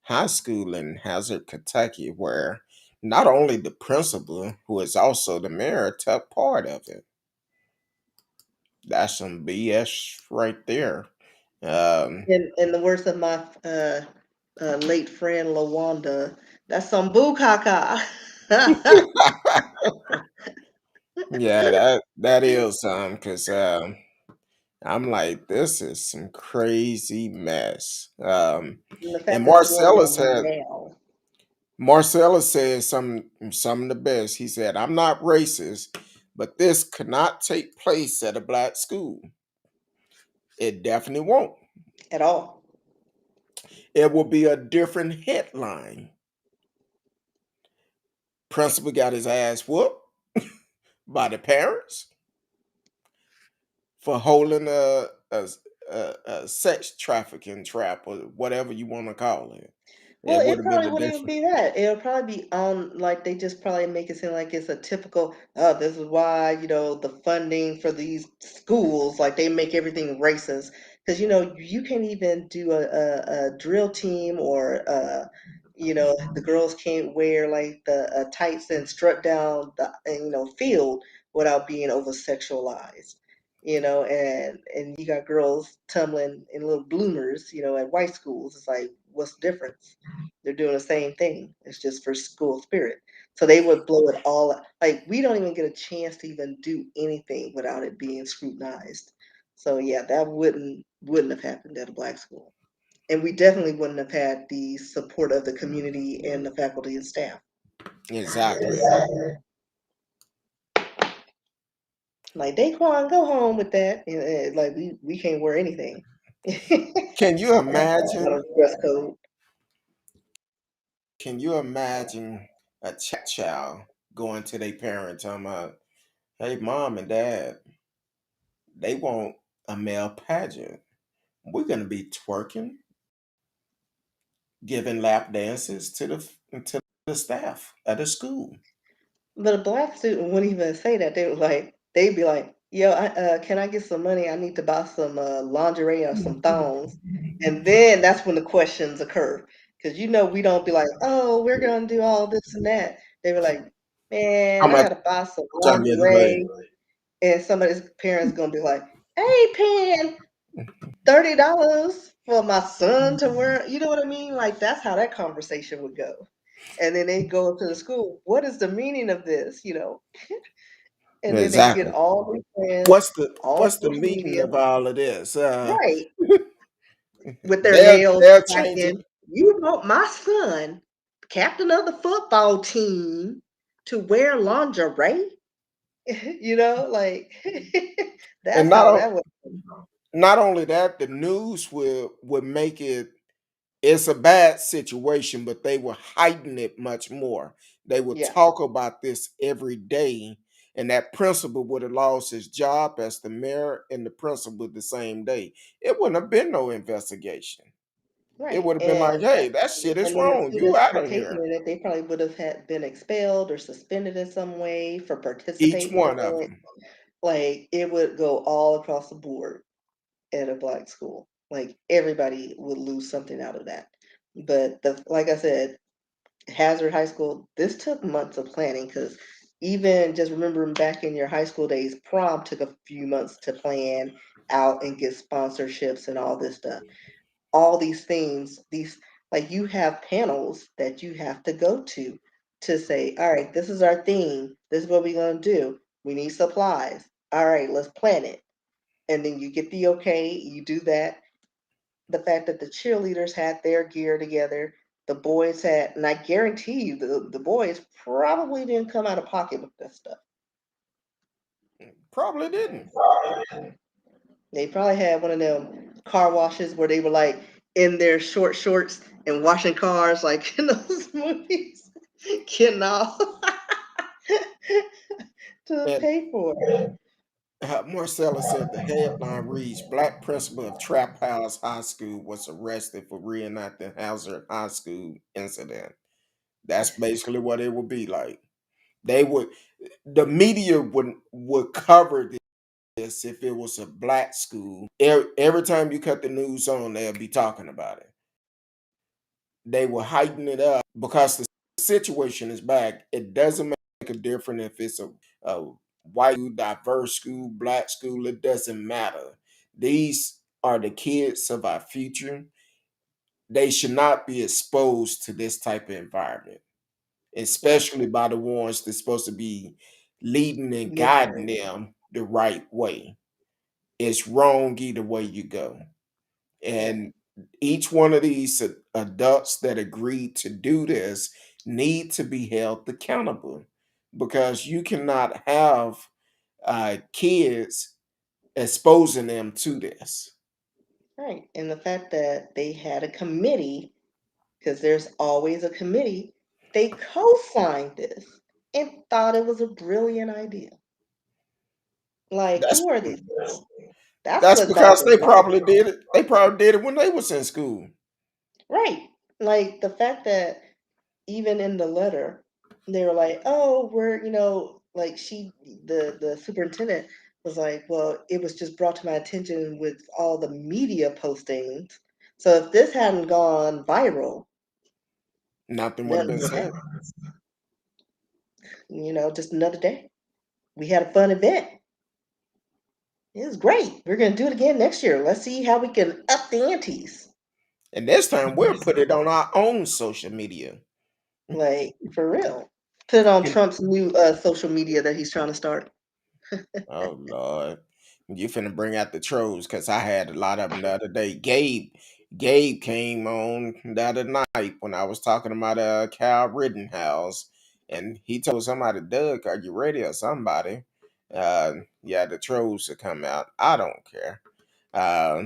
High School in Hazard, Kentucky, where not only the principal, who is also the mayor, took part of it. That's some BS right there. Um, In the words of my late friend Lawanda, that's some bukkake. yeah, that is because I'm like, this is some crazy mess. And the And fact that it's going on Said now. Marcellus said some of the best. He said, "I'm not racist, but this could not take place at a black school. It definitely won't. At all. It will be a different headline. Principal got his ass whooped by the parents for holding a sex trafficking trap or whatever you want to call it. Well, It would it have been probably a wouldn't even different." be that. It'll probably be on like they just probably make it seem like it's a typical, oh, this is why, the funding for these schools, like they make everything racist. Because you can't even do a drill team or the girls can't wear like the tights and strut down the field without being over sexualized. And you got girls tumbling in little bloomers, at white schools. It's like, what's the difference? They're doing the same thing. It's just for school spirit. So they would blow it all up. Like we don't even get a chance to even do anything without it being scrutinized. So yeah, that wouldn't have happened at a black school. And we definitely wouldn't have had the support of the community and the faculty and staff. Exactly. Like Daquan, go home with that. Like we can't wear anything. Can you That's not a imagine? dress code. Can you imagine a child going to their parents talking about, "Hey, mom and dad, they want a male pageant. We're gonna be twerking, giving lap dances to the staff at the school." But a black student wouldn't even say that. They'd be like, "Yo, can I get some money? I need to buy some lingerie or some thongs." And then that's when the questions occur. Because we don't be like, "Oh, we're gonna do all this and that." They were like, How "Man, I much gotta buy some on the other leg? lingerie," and somebody's parents gonna be like, "Hey, paying $30 for my son to wear." You know what I mean? Like that's how that conversation would go. And then they go to the school. What is the meaning of this? And then they get Exactly. all their friends What's on the social meaning media, of all of this? right, with their nails They'll change it. cracking. You want my son, captain of the football team, to wear lingerie? Like And that's how that would. not only that, the news would make it, it's a bad situation, but they will heighten it much more. They will Yeah, talk about this every day, and that principal would have lost his job as the mayor and the principal the same day. It wouldn't have been no investigation. It right. would have been like, hey, that shit is And then the wrong. You students out of partaking here. in it, they probably would have had been expelled or suspended in some way for Each participating in one of it. them. Like it would go all across the board at a black school. Like everybody would lose something out of that. But like I said, Hazard High School, this took months of planning because even just remembering back in your high school days, prom took a few months to plan out and get sponsorships and all this stuff. All these things, these like you have panels that you have to go to say, all right, this is our theme. This is what we're gonna do. We need supplies. All right, let's plan it. And then you get the okay, you do that. The fact that the cheerleaders had their gear together, the boys had, and I guarantee you the boys probably didn't come out of pocket with this stuff. Probably didn't. They probably had one of them car washes where they were like in their short shorts and washing cars like in those movies, getting off to And pay for it. Marcella said the headline reads, Black principal of Trap House High School was arrested for reenacting Hazard High School incident. That's basically what it would be like. They would, the media would cover this if it was a black school. Every time you cut the news on, they'll be talking about it. They will heighten it up because the situation is bad. It doesn't make a difference if it's a white school, diverse school, black school. It doesn't matter. These are the kids of our future. They should not be exposed to this type of environment, Yeah, especially by the ones that's supposed to be leading and guiding mentoring. them the right way. It's wrong either way you go. Yeah, And each one of these adults that agreed to do this need to be held accountable because you cannot have kids exposing them to this. right. And the fact that they had a committee, because there's always a committee, they co-signed this and thought it was a brilliant idea. Like, That's who are these people? That's that's what because boggles they my probably mind. did it. They probably did it when they was in school. Right. Like the fact that even in the letter, they were like, "Oh, we're like the superintendent was like, well, it was just brought to my attention with all the media postings. So if this hadn't gone viral, Nothing would have nothing been would said. happen. Just another day. We had a fun event. It was great. We're gonna do it again next year. Let's see how we can up the antes. And this time we'll put it on our own social media. Like for real. Put it on And Trump's new social media that he's trying to start. oh Lord, you finna bring out the trolls because I had a lot of them the other day. Gabe came on the other night when I was talking about Cal Rittenhouse, and he told somebody, "Doug, are you ready?" or somebody. Yeah, the trolls to come out. I don't care. Uh,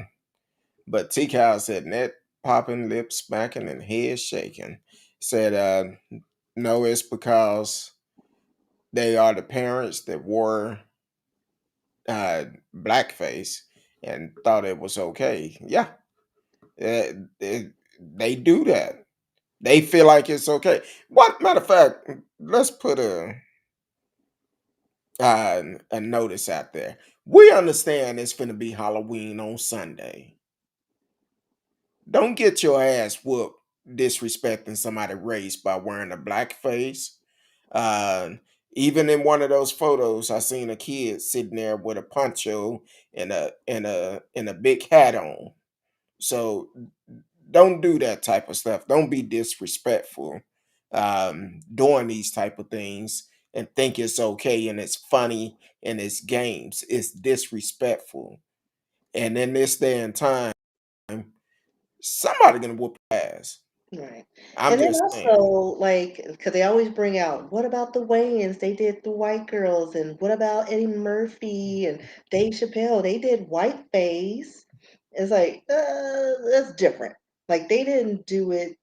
But T Cow said net popping, lips smacking, and head shaking. Said, no, it's because they are the parents that wore uh, blackface and thought it was okay. Yeah, they do that. They feel like it's okay. What matter of fact, let's put a notice out there. We understand it's finna be Halloween on Sunday. Don't get your ass whooped disrespecting somebody race by wearing a black face. Uh, Even in one of those photos, I seen a kid sitting there with a poncho and a big hat on. So don't do that type of stuff. Don't be disrespectful doing these type of things and think it's okay and it's funny and it's games. It's disrespectful. And in this day and time, somebody gonna whoop your ass. Right. I'm And then just also, saying. like, because they always bring out, what about the Wayans? They did the white girls, and what about Eddie Murphy and Dave Chappelle? They did whiteface. It's like, that's different. Like, they didn't do it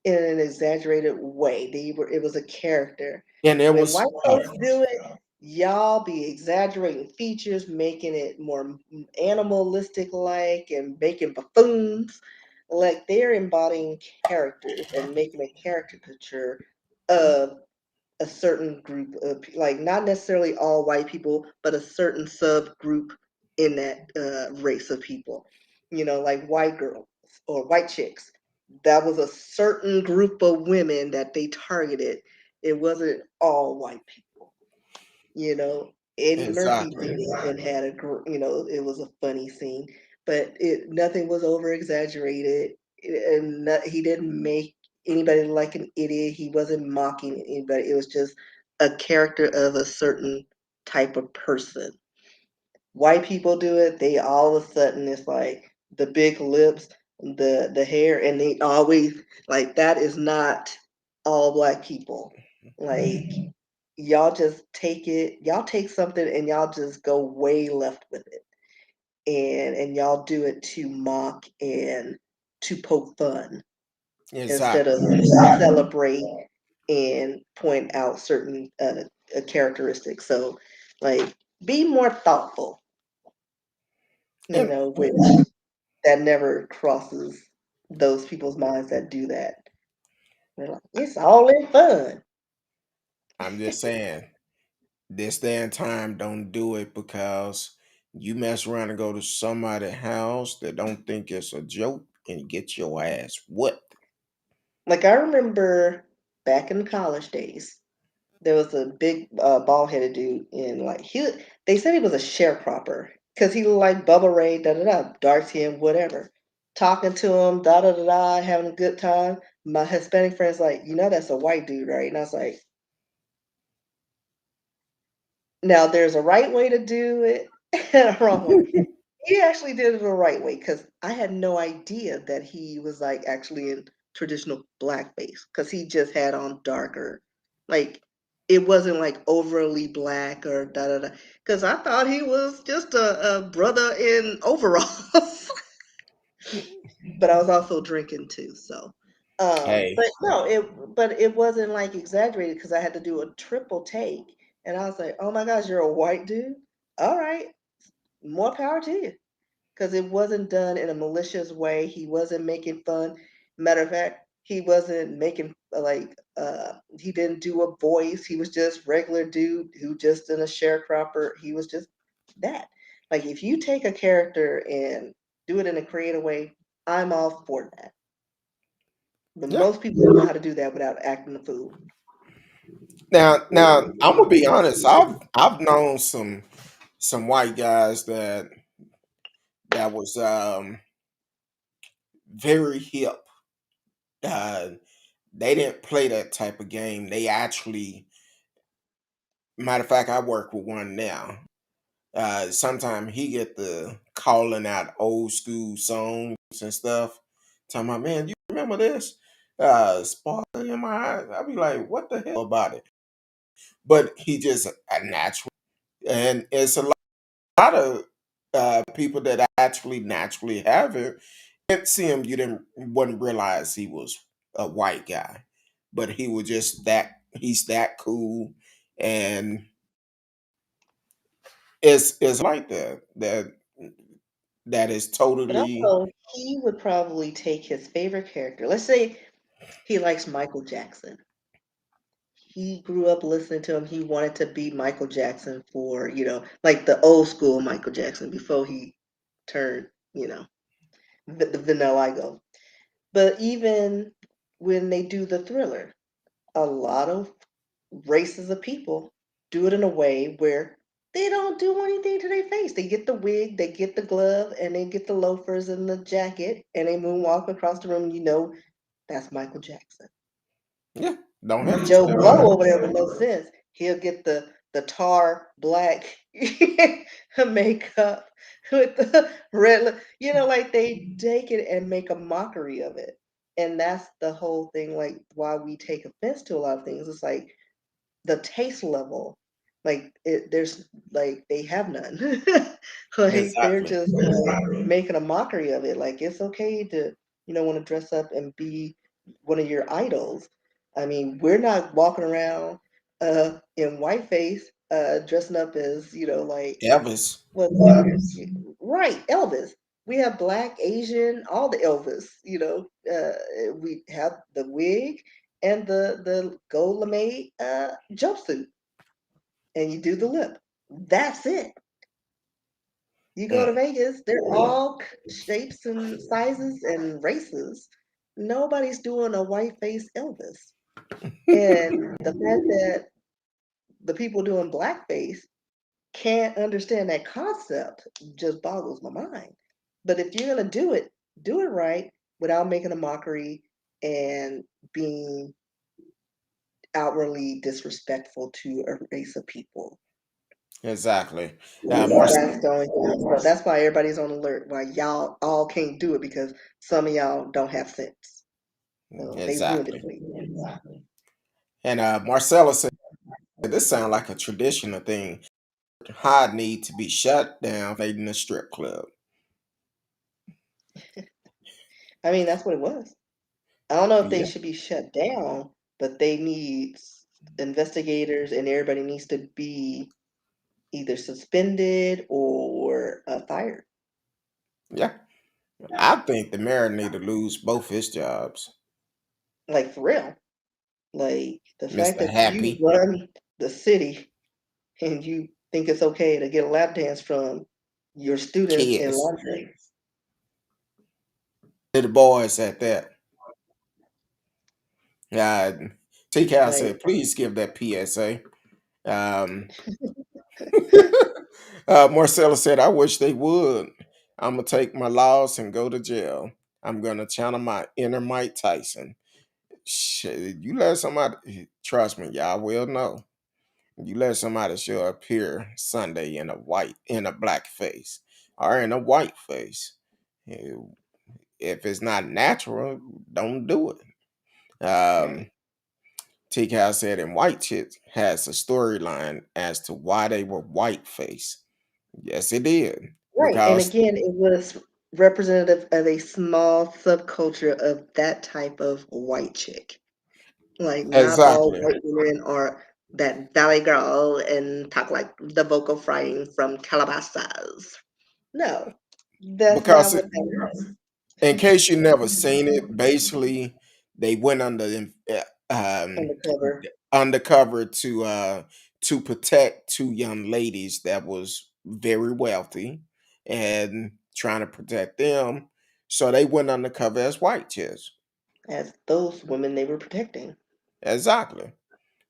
in an exaggerated way. It was a character. And it When was white folks do it, y'all be exaggerating features, making it more animalistic like and making buffoons. Like they're embodying characters and making a caricature of a certain group of like not necessarily all white people, but a certain subgroup in that race of people. You know, like white girls or white chicks. That was a certain group of women that they targeted. It wasn't all white people. You know, Eddie Murphy did exactly. it and had it was a funny scene, but it nothing was over exaggerated, and he didn't make anybody like an idiot. He wasn't mocking anybody. It was just a character of a certain type of person. White people do it, they all of a sudden it's like the big lips, the hair, and they always like that is not all black people. Like y'all take something and y'all just go way left with it. And y'all do it to mock and to poke fun instead of Exactly. celebrate and point out certain characteristics. So like be more thoughtful, And which that never crosses those people's minds that do that. They're like, it's all in fun. I'm just saying, this day and time, don't do it because you mess around and go to somebody's house that don't think it's a joke and get your ass whooped. Like I remember back in college days, there was a big bald headed dude, and like they said he was a sharecropper because he looked like Bubba Ray, da da da, dark skin, whatever. Talking to him, da da da da, having a good time. My Hispanic friend's like, that's a white dude, right? And I was like, now there's a right way to do it and a wrong way. He actually did it the right way because I had no idea that he was like actually in traditional blackface because he just had on darker, like it wasn't like overly black or da da da. Because I thought he was just a brother in overalls, but I was also drinking too. So, Hey, but no, it wasn't like exaggerated because I had to do a triple take, and I was like, oh my gosh, you're a white dude. All right, more power to you because it wasn't done in a malicious way. He wasn't making fun. Matter of fact, he wasn't making he didn't do a voice. He was just regular dude who just in a sharecropper. He was just that. Like if you take a character and do it in a creative way, I'm all for that. But yeah. most people don't know how to do that without acting a fool. Now, I'm gonna be honest. I've known some white guys that was very hip. Uh, they didn't play that type of game. They actually, matter of fact, I work with one now. Sometimes he get the calling out old school songs and stuff. Talking about, man, you remember this? Sparkle in my eyes. I be like, what the hell about it? But he just a natural, and it's a lot of. people that actually naturally have it, didn't see him, you didn't wouldn't realize he was a white guy, but he was just that he's that cool, and it's like that is But totally also, he would probably take his favorite character. Let's say he likes Michael Jackson. He grew up listening to him. He wanted to be Michael Jackson for, like the old school Michael Jackson before he turned, the vanilla Igo. But even when they do the Thriller, a lot of races of people do it in a way where they don't do anything to their face. They get the wig, they get the glove, and they get the loafers and the jacket, and they moonwalk across the room. That's Michael Jackson. yeah. Don't have to Joe tell nobody. Blow over there with no sense. He'll get the tar black makeup with the red. Like they take it and make a mockery of it, and that's the whole thing. Like why we take offense to a lot of things. It's like the taste level, like there's like they have none. Like they're Exactly. just making a mockery of it. Like it's okay to want to dress up and be one of your idols. I mean, we're not walking around in whiteface dressing up as like Elvis. what right Elvis. We have black, Asian, all the Elvis. We have the wig and the gold lame jumpsuit, and you do the lip. That's it. You go to Mm. Vegas, they're all shapes and sizes and races. Nobody's doing a white face Elvis. And the fact that the people doing blackface can't understand that concept just boggles my mind. But if you're gonna do it right without making a mockery and being outwardly disrespectful to a race of people. Exactly. More That's the only thing. So that's why everybody's on alert. Why y'all all can't do it because some of y'all don't have sense. So they ruined it exactly. for you. And Marcella said this sounds like a traditional thing. High need to be shut down in a strip club. I mean, that's what it was. I don't know if they Yeah. should be shut down, but they need investigators and everybody needs to be either suspended or fired. Yeah. I think the mayor need to lose both his jobs. Like for real. Like the fact Mr. that you Happy. run the city and you think it's okay to get a lap dance from your students in Kids. lingerie. To the boys at that. Uh, TCal Like said, please give that PSA. Um, Marcella said, I wish they would. I'm going to take my loss and go to jail. I'm going to channel my inner Mike Tyson. Shit, you let somebody, trust me, y'all will know. You let somebody show up here Sunday in a black face or in a white face. eh, If it's not natural, don't do it. right. T Cal said, and White Chicks has a storyline as to why they were white face. Yes, it did. Right. And Because again, it was representative of a small subculture of that type of white chick. Like not all exactly. white women are that valley girl and talk like the vocal frying from Calabasas. No, that's not Because what that is. in case you never seen it, basically they went Undercover undercover to protect two young ladies that was very wealthy and trying to protect them. So they went undercover as white chicks. as those women they were protecting. Exactly.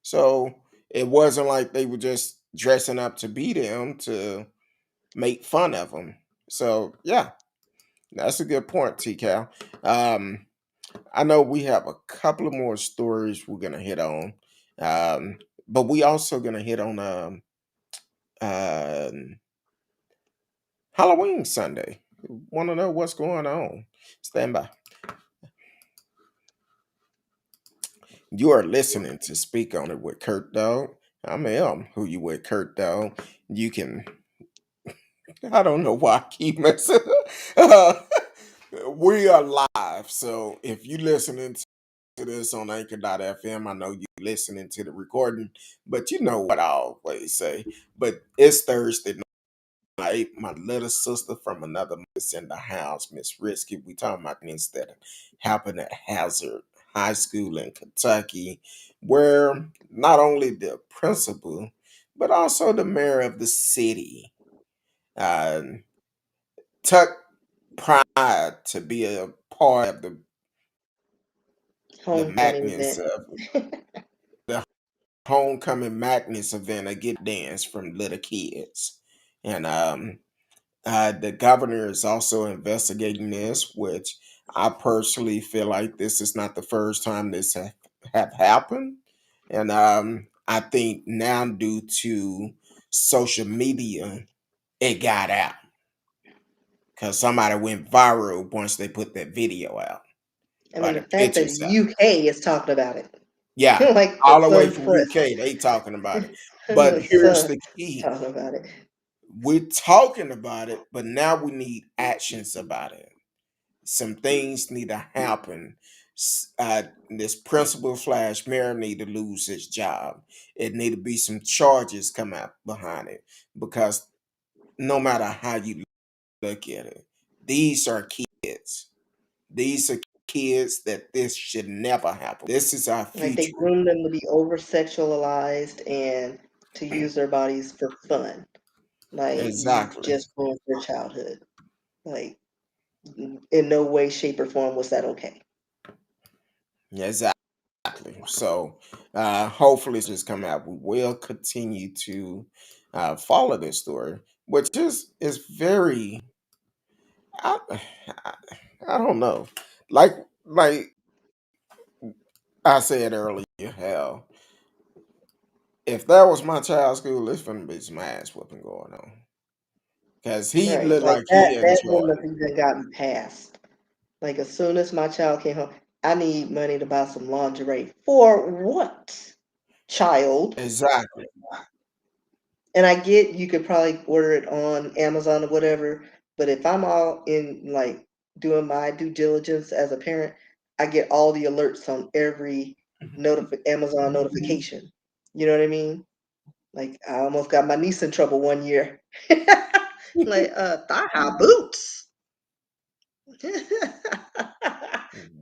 So it wasn't like they were just dressing up to be them to make fun of them. So yeah, that's a good point, T Cal. Um, I know we have a couple of more stories we're gonna hit on, um, but we also gonna hit on um, Halloween Sunday. Want to know what's going on? Stand by. You are listening to Speak on It with Kurt Dog. I'm M. Who you with, Kurt Dog? You can I don't know why I keep messing. Uh, we are live, so if you listening to this on Anchor.fm, I know you listening to the recording, but you know what I always say. But it's Thursday night. My little sister from another mother is in the house, Miss Risky. We talking about things that happened at Hazard High School in Kentucky, where not only the principal, but also the mayor of the city uh, took pride to be a part of the Homecoming madness event. of the homecoming madness event, a get dance from little kids. And the governor is also investigating this, which I personally feel like this is not the first time this have happened. And I think now, due to social media, it got out because somebody went viral once they put that video out I or mean, the the fact that pictures out. UK is talking about it, Yeah, like the all the way Sun from Press, UK, they talking about it. But the here's Sun the is key: talking about it. we're talking about it, but now we need actions about it. Some things need to happen. This principal slash mayor need to lose his job. It need to be some charges come out behind it because no matter how you look at it, these are kids. These are kids that this should never happen. This is our Like they future. groom them to be over sexualized and to use their bodies for fun. Like you Exactly. just ruined their childhood. Like in no way, shape, or form was that okay. Exactly. So hopefully it's just come out. We will continue to follow this story, which is very I, I, I don't know. Like like I said earlier, hell, if that was my child's school, it's gonna be some ass whooping going on. Cause he Right. looked Like like he that enjoyed wouldn't it. have even gotten passed. Like as soon as my child came home, I need money to buy some lingerie. For what? Child. Exactly. And I get you could probably order it on Amazon or whatever, but if I'm all in like doing my due diligence as a parent, I get all the alerts on every Amazon notification. You know what I mean? Like I almost got my niece in trouble one year. Like thigh high boots.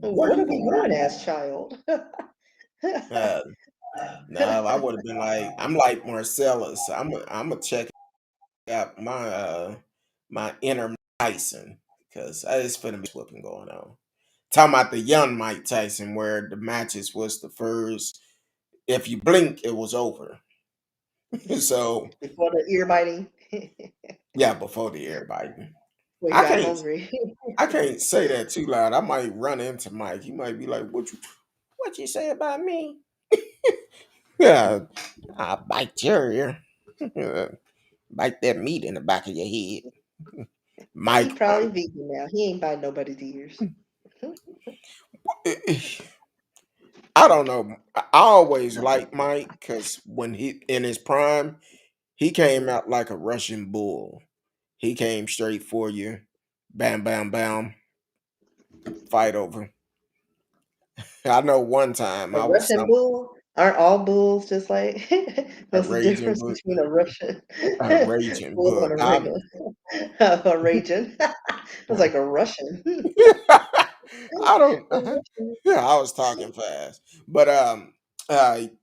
Where What you are we going? doing as child? Uh, no, I would have been like, I'm like Marcellus. I'm gonna check out my inner Tyson because it's finna be whooping going on. Talking about the young Mike Tyson, where the matches was the first. If you blink, it was over. So Before the ear biting, yeah, before the air biting. we I got can't hungry. I can't say that too loud. I might run into Mike. He might be like, what you say about me? Yeah, I'll bite your ear. Bite that meat in the back of your head. He Mike, probably vegan now. He ain't biting nobody's ears. I don't know. I always liked Mike because when he in his prime, he came Mhm. out like a Russian bull. He came straight for you. Bam, bam, bam. Fight over. I know one time A I was Russian some bull? Aren't all bulls just like a what's the raging difference bull, between a Russian a raging bull bull. and a regular a raging? It's like a Russian. I don't. A Russian. Yeah, I was talking fast, but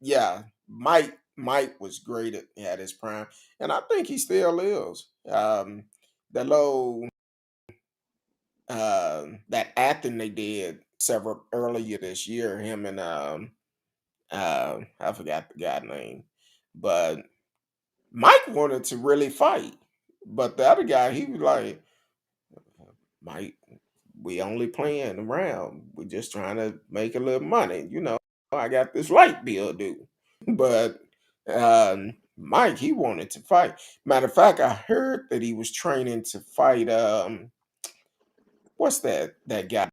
yeah, Mike was great at his prime, and I think he still is. The low that acting they did several earlier this year, him and I forgot the guy name, but Mike wanted to really fight, but the other guy he was like, Mike, we only playing around. We just trying to make a little money. I got this light bill due. But Mike, he wanted to fight. Matter of fact, I heard that he was training to fight what's that guy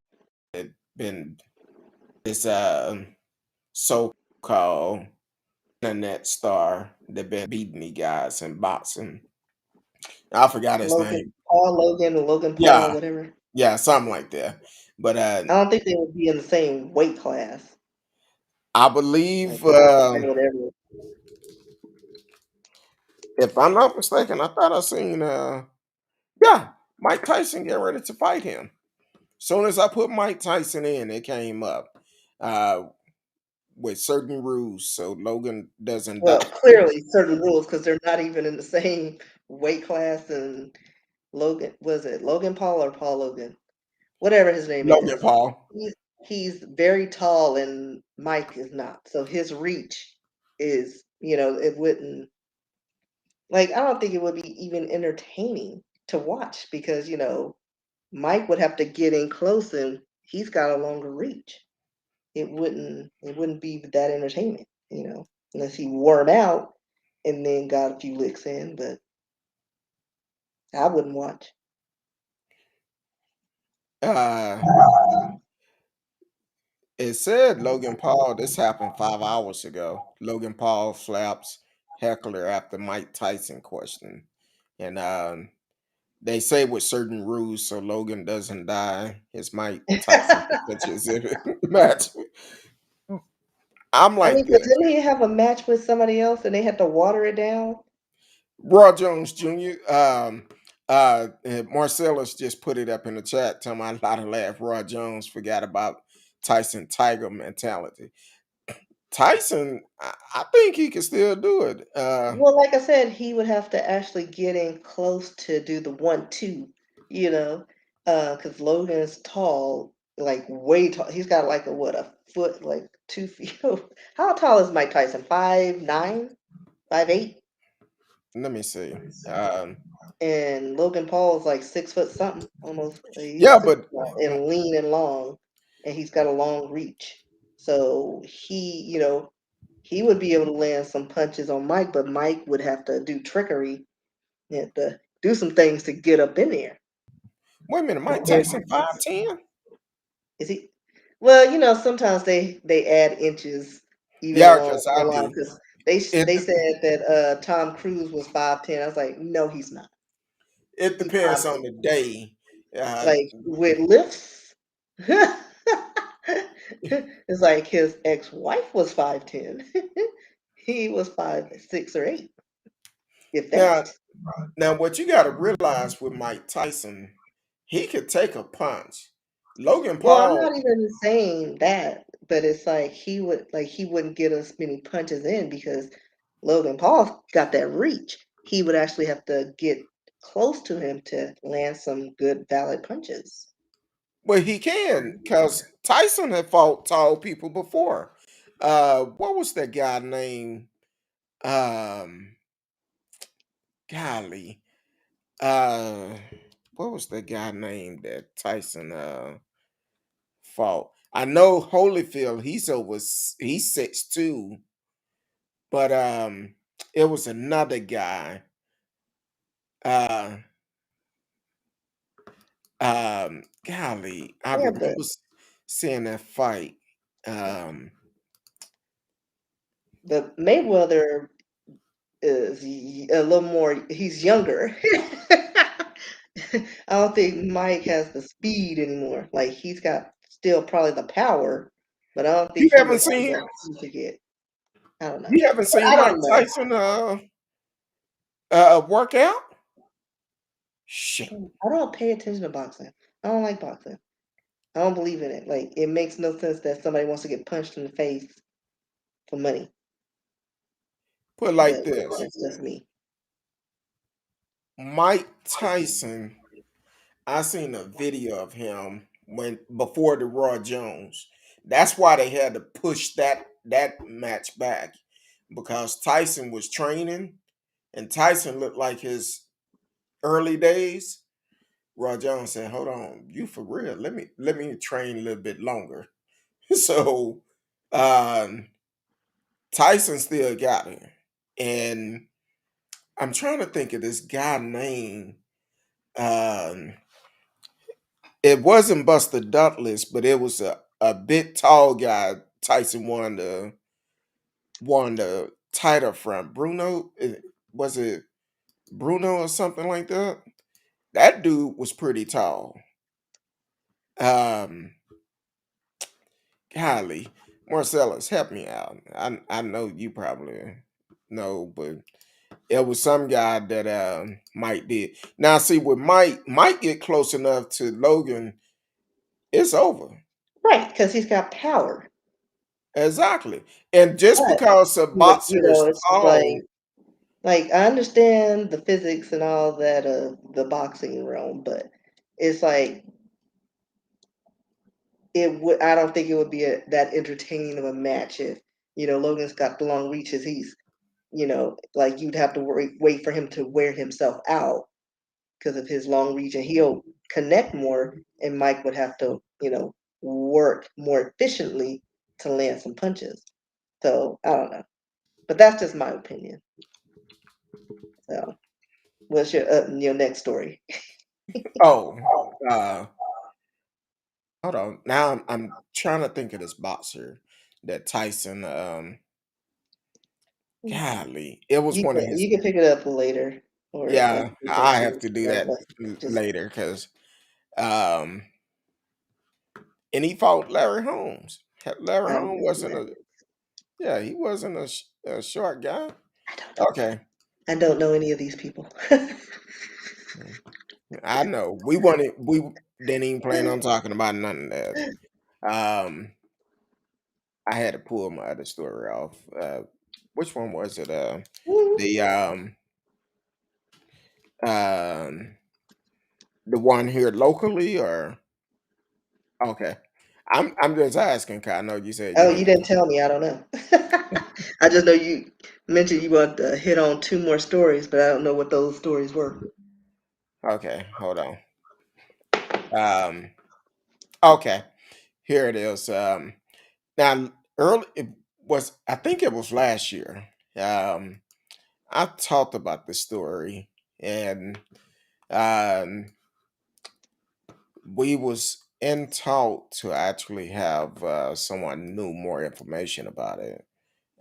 that been this so called internet star that been beating me guys in boxing. I forgot his Logan name. Paul, Logan, or Logan Paul, Yeah, whatever. yeah, something like that. But I don't think they would be in the same weight class, I like believe, whatever. if I'm not mistaken, I thought I seen, yeah, Mike Tyson getting ready to fight him. Soon as I put Mike Tyson in, it came up uh, with certain rules so Logan doesn't die. Well, clearly certain rules because they're not even in the same weight class. And Logan, was it Logan Paul or Paul Logan? Whatever his name Logan is. Paul. He's he's very tall and Mike is not. So his reach is, it wouldn't, like, I don't think it would be even entertaining to watch because, Mike would have to get in close and he's got a longer reach. It wouldn't be that entertainment, unless he wore him out and then got a few licks in, but I wouldn't watch. Uh, it said Logan Paul. This happened 5 hours ago. Logan Paul slaps heckler after Mike Tyson question, and they say with certain rules so Logan doesn't die. His Mike Tyson catches it match. I'm I mean, like because this. didn't he have a match with somebody else and they had to water it down? Roy Jones Jr. Marcellus just put it up in the chat. Tell me a lot of laugh. Roy Jones forgot about Tyson Tiger mentality. Tyson, I think he can still do it. Well, like I said, he would have to actually get in close to do the 1-2, you know, because Logan's tall, like way tall. He's got like a foot, like 2 feet. How tall is Mike Tyson? 5'9", 5'8"? Let me see. And Logan Paul is like 6 foot something, almost. Like, Yeah, he's super but tall and lean and long, and he's got a long reach. So he would be able to land some punches on Mike, but Mike would have to do trickery. He had to do some things to get up in there. wait a minute, Mike Compared Tyson to, 5'10"? is he? Well, sometimes they add inches even Yeah, along because the I line do. because It they said that Tom Cruise was 5'10". I was like, no, he's not. it He's depends 5'8". on the day. Uh, Like with lifts. It's like his ex-wife was 5'10". He was 5'6" or 5'8", if now, that. now, what you got to realize with Mike Tyson, he could take a punch. Logan Well, I'm Paul, not even saying that, but it's like he wouldn't get as many punches in because Logan Paul got that reach. He would actually have to get close to him to land some good valid punches. well, he can because Tyson had fought tall people before. What was that guy named? Um, Golly, uh, what was the guy named that Tyson fought? I know Holyfield. He's 6'2", but it was another guy. Uh, Golly, I Yeah, remember but seeing that fight. Um, Mayweather is a little more. He's younger. I don't think Mike has the speed anymore. Like he's got still probably the power, but I don't you think he would haven't have seen that speed to get. I don't know. you haven't But I seen Mike don't know. Tyson work out? Shit. I don't pay attention to boxing. I don't like boxing. I don't believe in it. Like it makes no sense that somebody wants to get punched in the face for money. Put it But like this: that's just me. Mike Tyson. I seen a video of him when before the Roy Jones. That's why they had to push that match back because Tyson was training and Tyson looked like his early days. Roy Jones said, "Hold on, you for real? Let me train a little bit longer." So um, Tyson still got it, and I'm trying to think of this guy name. Um, It wasn't Buster Douglas, but it was a big tall guy. Tyson won the title from Bruno. Was it? Bruno or something like that. That dude was pretty tall. Um, golly, Marcellus, help me out. I know you probably know, but it was some guy that Mike did. Now, see, with Mike get close enough to Logan, it's over. Right, because he's got power. Exactly, and just But because a boxer is it's just tall, like I understand the physics and all that of the boxing realm, but it's like it would. I don't think it would be that entertaining of a match if Logan's got the long reaches. He's like you'd have to wait for him to wear himself out because of his long reach, and he'll connect more, and Mike would have to work more efficiently to land some punches. So I don't know, but that's just my opinion. So what's your next story? oh, uh, hold on. Now I'm trying to think of this boxer that Tyson. Golly, it was one of his. You can pick it up later, or Yeah, we can I have finish to do our that lesson. Just later because um, and he fought Larry Holmes. Larry I don't Holmes know who wasn't that a is. yeah, he wasn't a short guy. I don't know. Okay, I don't know any of these people. mm, I know. We didn't even plan on talking about none of that. Um, I had to pull my other story off. Which one was it? The um the one here locally or okay. I'm just asking 'cause I know you said you Oh, you didn't. didn't tell me. I don't know. I just know you mentioned you want to hit on two more stories, but I don't know what those stories were. Okay, hold on. Um, okay, here it is. Now early it was I think it was last year. Um, I talked about this story and um we was in talk to actually have someone knew more information about it.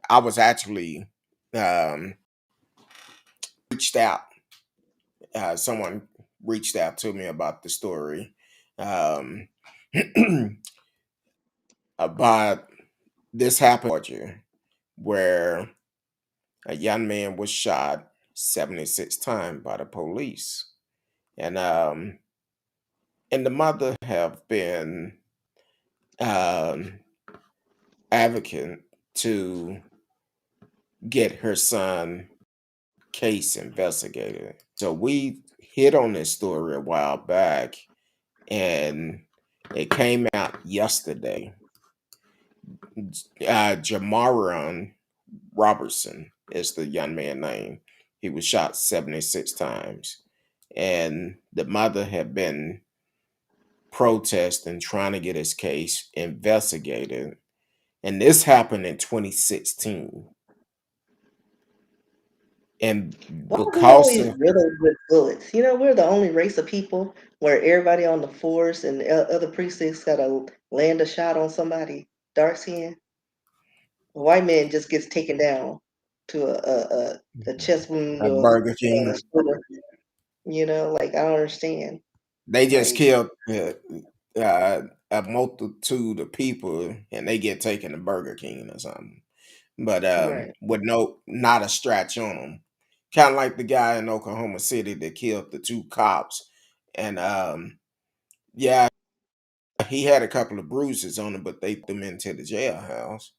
I was actually um reached out. Someone reached out to me about the story um about this happened in Georgia where a young man was shot 76 times by the police. And the mother have been um advocate to get her son case investigated. So we hit on this story a while back and it came out yesterday. Jamarion Robinson is the young man name. He was shot 76 times. And the mother had been protesting, trying to get his case investigated. And this happened in 2016. And Why are we because always of riddled with bullets? We're the only race of people where everybody on the force and other precincts got to land a shot on somebody dark skin. A white man just gets taken down to a chest wound or Burger a King, shoulder. Like I don't understand. they just Like killed a multitude of people and they get taken to Burger King or something. But right, with not a scratch on them. Kind of like the guy in Oklahoma City that killed the two cops. And yeah, he had a couple of bruises on him, but they threw him into the jailhouse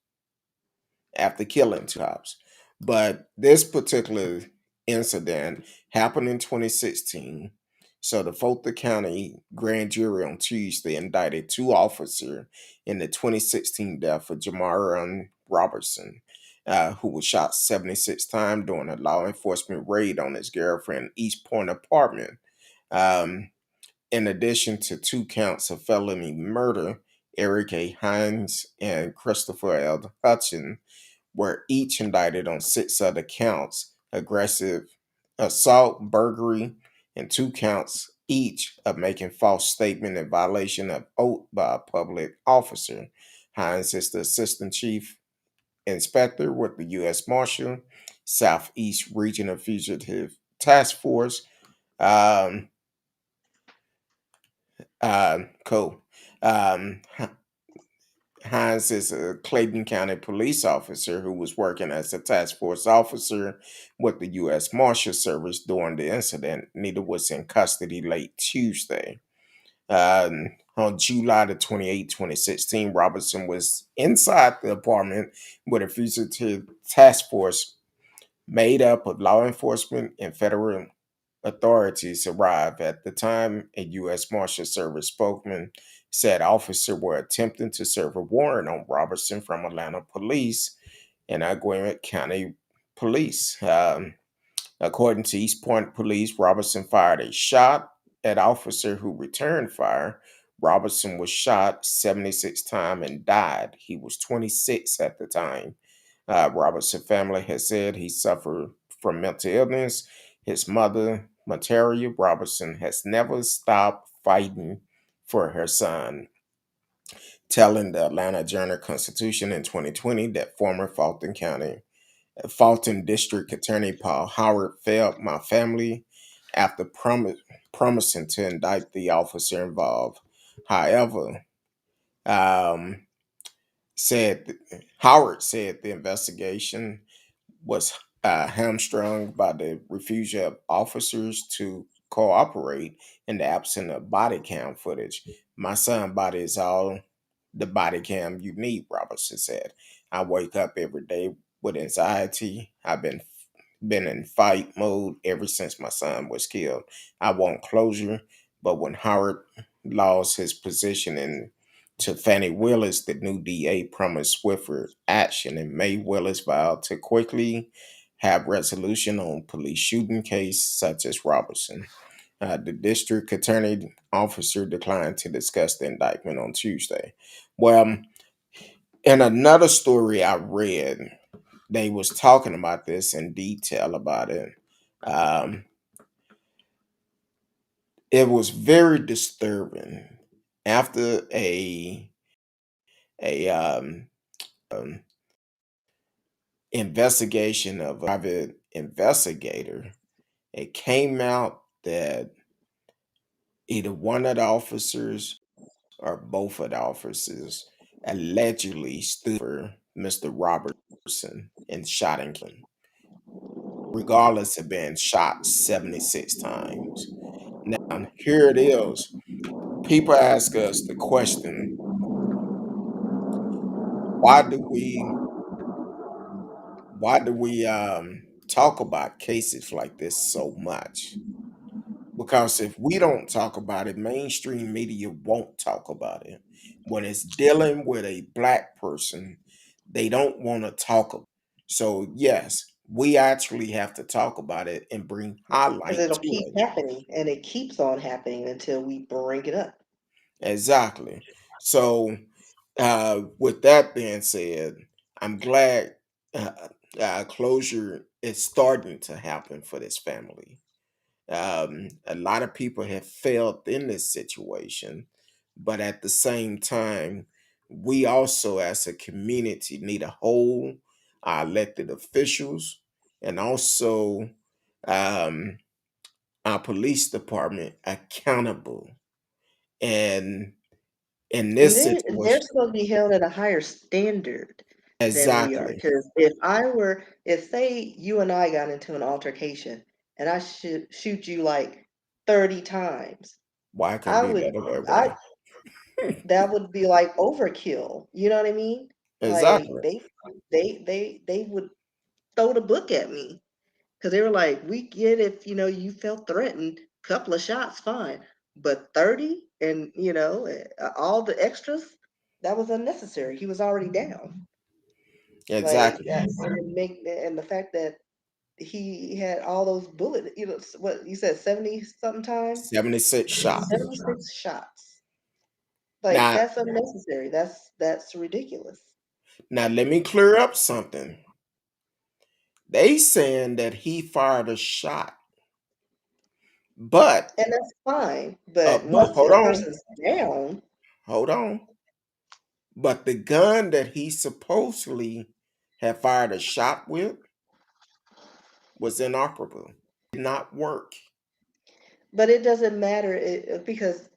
after killing two cops. But this particular incident happened in 2016. So the Fulton County grand jury on Tuesday indicted two officers in the 2016 death of Jamarion Robinson, who was shot 76 times during a law enforcement raid on his girlfriend East Point apartment. Um, in addition to two counts of felony murder, Eric A. Hines and Christopher L. Hutchin were each indicted on six other counts: aggressive assault, burglary, and two counts each of making false statement in violation of oath by a public officer. Hines is the assistant chief inspector with the U.S. Marshal, Southeast Region of Fugitive task force. Um, cool. Um, Hines is a Clayton County police officer who was working as a task force officer with the U.S. Marshal Service during the incident. Neither was in custody late Tuesday. On July the 28th, 2016, Robinson was inside the apartment with a fugitive task force made up of law enforcement and federal authorities arrived. At the time, a U.S. Marshal Service spokesman said officers were attempting to serve a warrant on Robertson from Atlanta police and Gwinnett County Police. According to East Point Police, Robertson fired a shot at officer who returned fire. Robertson was shot 76 times and died. He was 26 at the time. Robertson family has said he suffered from mental illness. His mother, Materia Robertson, has never stopped fighting for her son, telling the Atlanta Journal Constitution in 2020 that former Fulton District Attorney Paul Howard failed my family after promising to indict the officer involved. However, um, said Howard said the investigation was hamstrung by the refusal of officers to cooperate in the absence of body cam footage. My son's body is all the body cam you need, Robertson said. I wake up every day with anxiety. I've been in fight mode ever since my son was killed. I want closure, but when Howard lost his position to Fannie Willis, the new DA promised swifter action, and May Willis vowed to quickly have resolution on police shooting case such as Robertson. The district attorney officer declined to discuss the indictment on Tuesday. Well, in another story I read, they was talking about this in detail about it. Um, it was very disturbing after a investigation of a private investigator. It came out that either one of the officers or both of the officers allegedly stood for Mr. Robertson and shot and killed him, regardless of being shot 76 times. Now, here it is. People ask us the question, why do we talk about cases like this so much? Because if we don't talk about it, mainstream media won't talk about it. When it's dealing with a black person, they don't want to talk about it. So yes, we actually have to talk about it and bring Because highlight it'll to keep it. happening, and it keeps on happening until we bring it up. Exactly. So with that being said, I'm glad closure is starting to happen for this family. A lot of people have failed in this situation, but at the same time, we also, as a community, need to hold our elected officials and also um, our police department accountable. And in And this they're situation, supposed to be held at a higher standard than we are. exactly. Because if say you and I got into an altercation and I should shoot you like 30 times, Why couldn't I be would, the other I way that would be like overkill. You know what I mean? Like exactly. they would throw the book at me because they were like, we get if you felt threatened, couple of shots, fine, but 30 and all the extras, that was unnecessary. He was already down. Like Exactly. that, and the fact that he had all those bullets, what you said, 70 something times, 76 shots. 76 shots. Like Now, that's unnecessary. That's ridiculous. let me clear up something. They saying that he fired a shot, but And that's fine. But once hold the on, person's down, hold on. But the gun that he supposedly had fired a shot with was inoperable. not work. But it doesn't matter because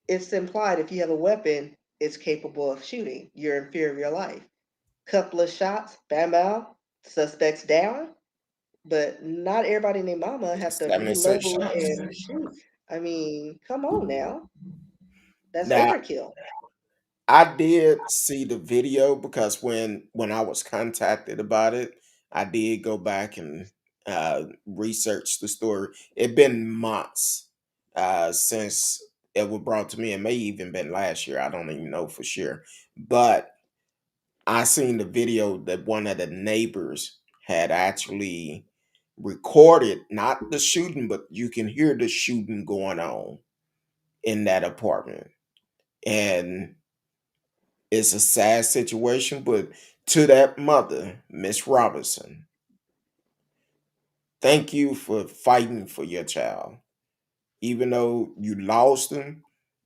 it's implied if you have a weapon, it's capable of shooting. You're in fear of your life. Couple of shots, bam, bam, suspects down. But not everybody named Mama have to 76 reload shots. and shoot. I mean, come on now, that's Now, overkill. I did see the video because when I was contacted about it, I did go back and research the story. It been months since it was brought to me. It may even been last year. I don't even know for sure. But I seen the video that one of the neighbors had actually recorded, not the shooting, but you can hear the shooting going on in that apartment. And it's a sad situation, but to that mother, Miss Robinson, thank you for fighting for your child. Even though you lost him,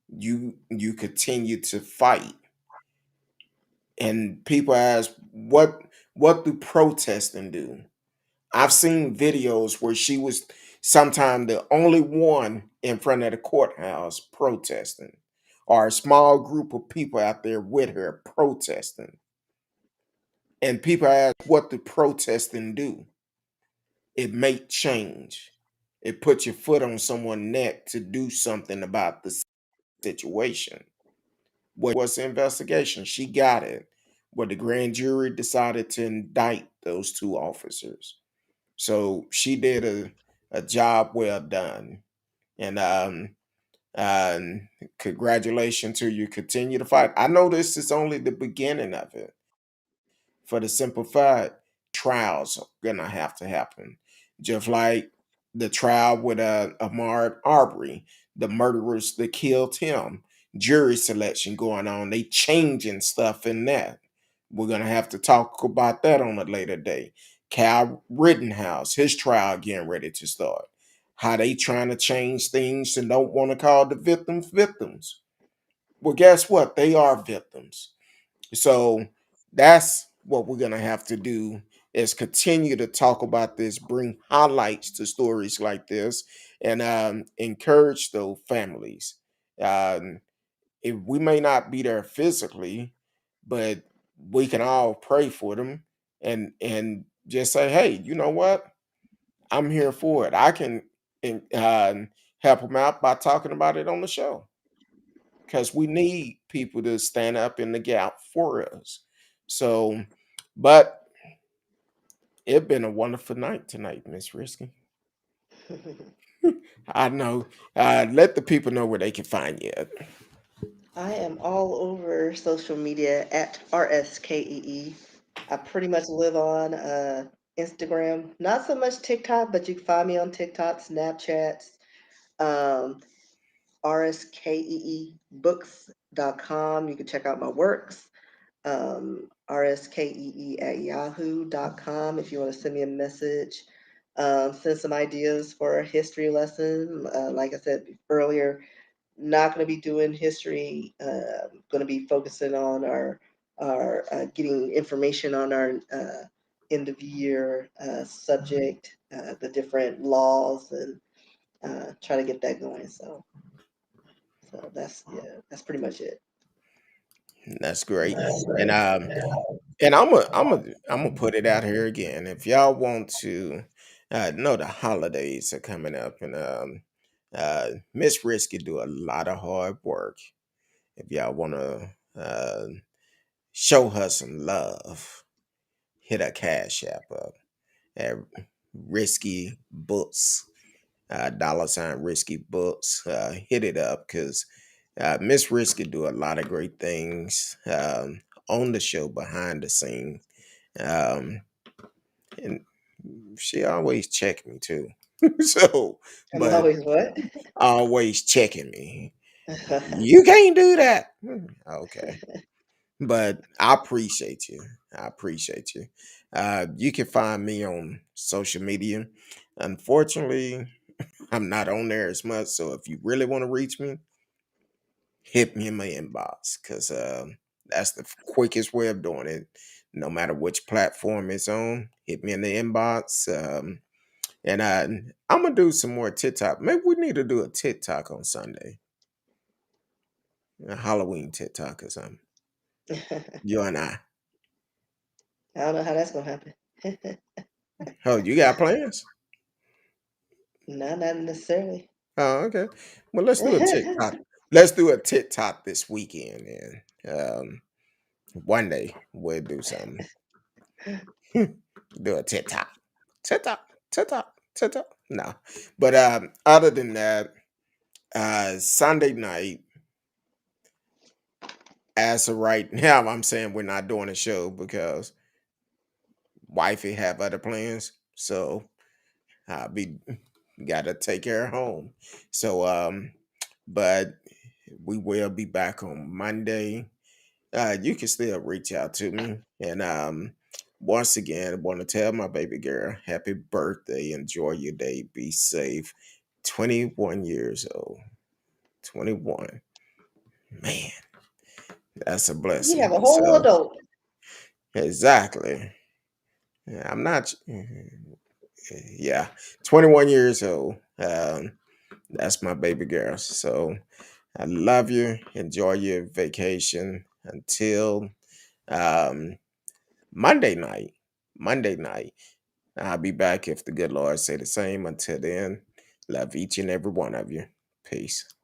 you continue to fight. And people ask, what do protesting do? I've seen videos where she was sometimes the only one in front of the courthouse protesting, or a small group of people out there with her protesting. And people ask, what do protesting do? It make change. It puts your foot on someone's neck to do something about the situation. What's the investigation? She got it. But the grand jury decided to indict those two officers. So she did a job well done. And congratulations to you. Continue to fight. I know this is only the beginning of it. For the simple fact, trials are gonna have to happen. Just like the trial with Ahmaud Arbery, the murderers that killed him, jury selection going on. They changing stuff in that. We're gonna have to talk about that on a later day. Cal Rittenhouse, his trial getting ready to start. How they trying to change things and don't want to call the victims victims. Well, guess what? They are victims. So that's what we're gonna have to do is continue to talk about this, bring highlights to stories like this, and encourage those families. Um, if we may not be there physically, but we can all pray for them and just say, hey, you know what? I'm here for it. I can help them out by talking about it on the show because we need people to stand up in the gap for us. So, but it's been a wonderful night tonight, Miss Risky. I know. Let the people know where they can find you. I am all over social media at RSKEE. I pretty much live on Instagram, not so much TikTok, but you can find me on TikTok, Snapchats, um, rskeebooks.com. You can check out my works. RSKEE at yahoo.com if you want to send me a message. Send some ideas for a history lesson. Like I said earlier, not going to be doing history. Going to be focusing on our getting information on our end of year subject, the different laws, and try to get that going. So that's yeah, that's pretty much it. That's great. And I'm gonna put it out here again. If y'all want to know the holidays are coming up, and Miss Risky do a lot of hard work. If y'all want to show her some love, hit her cash app up at Risky Books, $ Risky Books. Hit it up because Miss Risky do a lot of great things on the show behind the scene. Um, and she always check me too. So, I'm but always what? always checking me. You can't do that. Okay. But I appreciate you. I appreciate you. You can find me on social media. Unfortunately, I'm not on there as much. So if you really want to reach me, hit me in my inbox because that's the quickest way of doing it. No matter which platform it's on, hit me in the inbox. And I'm gonna do some more TikTok. Maybe we need to do a TikTok on Sunday, a Halloween TikTok or something. I You and I. don't know how that's gonna happen. Oh, you got plans? No, not necessarily. Oh, okay. Well, let's do a TikTok. Let's do a TikTok this weekend, and one day we'll do something. Do a TikTok, TikTok, TikTok, TikTok. No, but other than that, Sunday night. As of right now, I'm saying we're not doing a show because wifey have other plans. So I'll be gotta take her home. So but we will be back on Monday. You can still reach out to me. And once again, I want to tell my baby girl, happy birthday. Enjoy your day. Be safe. 21 years old. 21. Man, that's a You have blessing. a whole So adult. exactly. Yeah, I'm not. Yeah, 21 years old. That's my baby girl. So I love you. Enjoy your vacation until um, Monday night. Monday night. I'll be back if the good Lord say the same. Until then, love each and every one of you. Peace.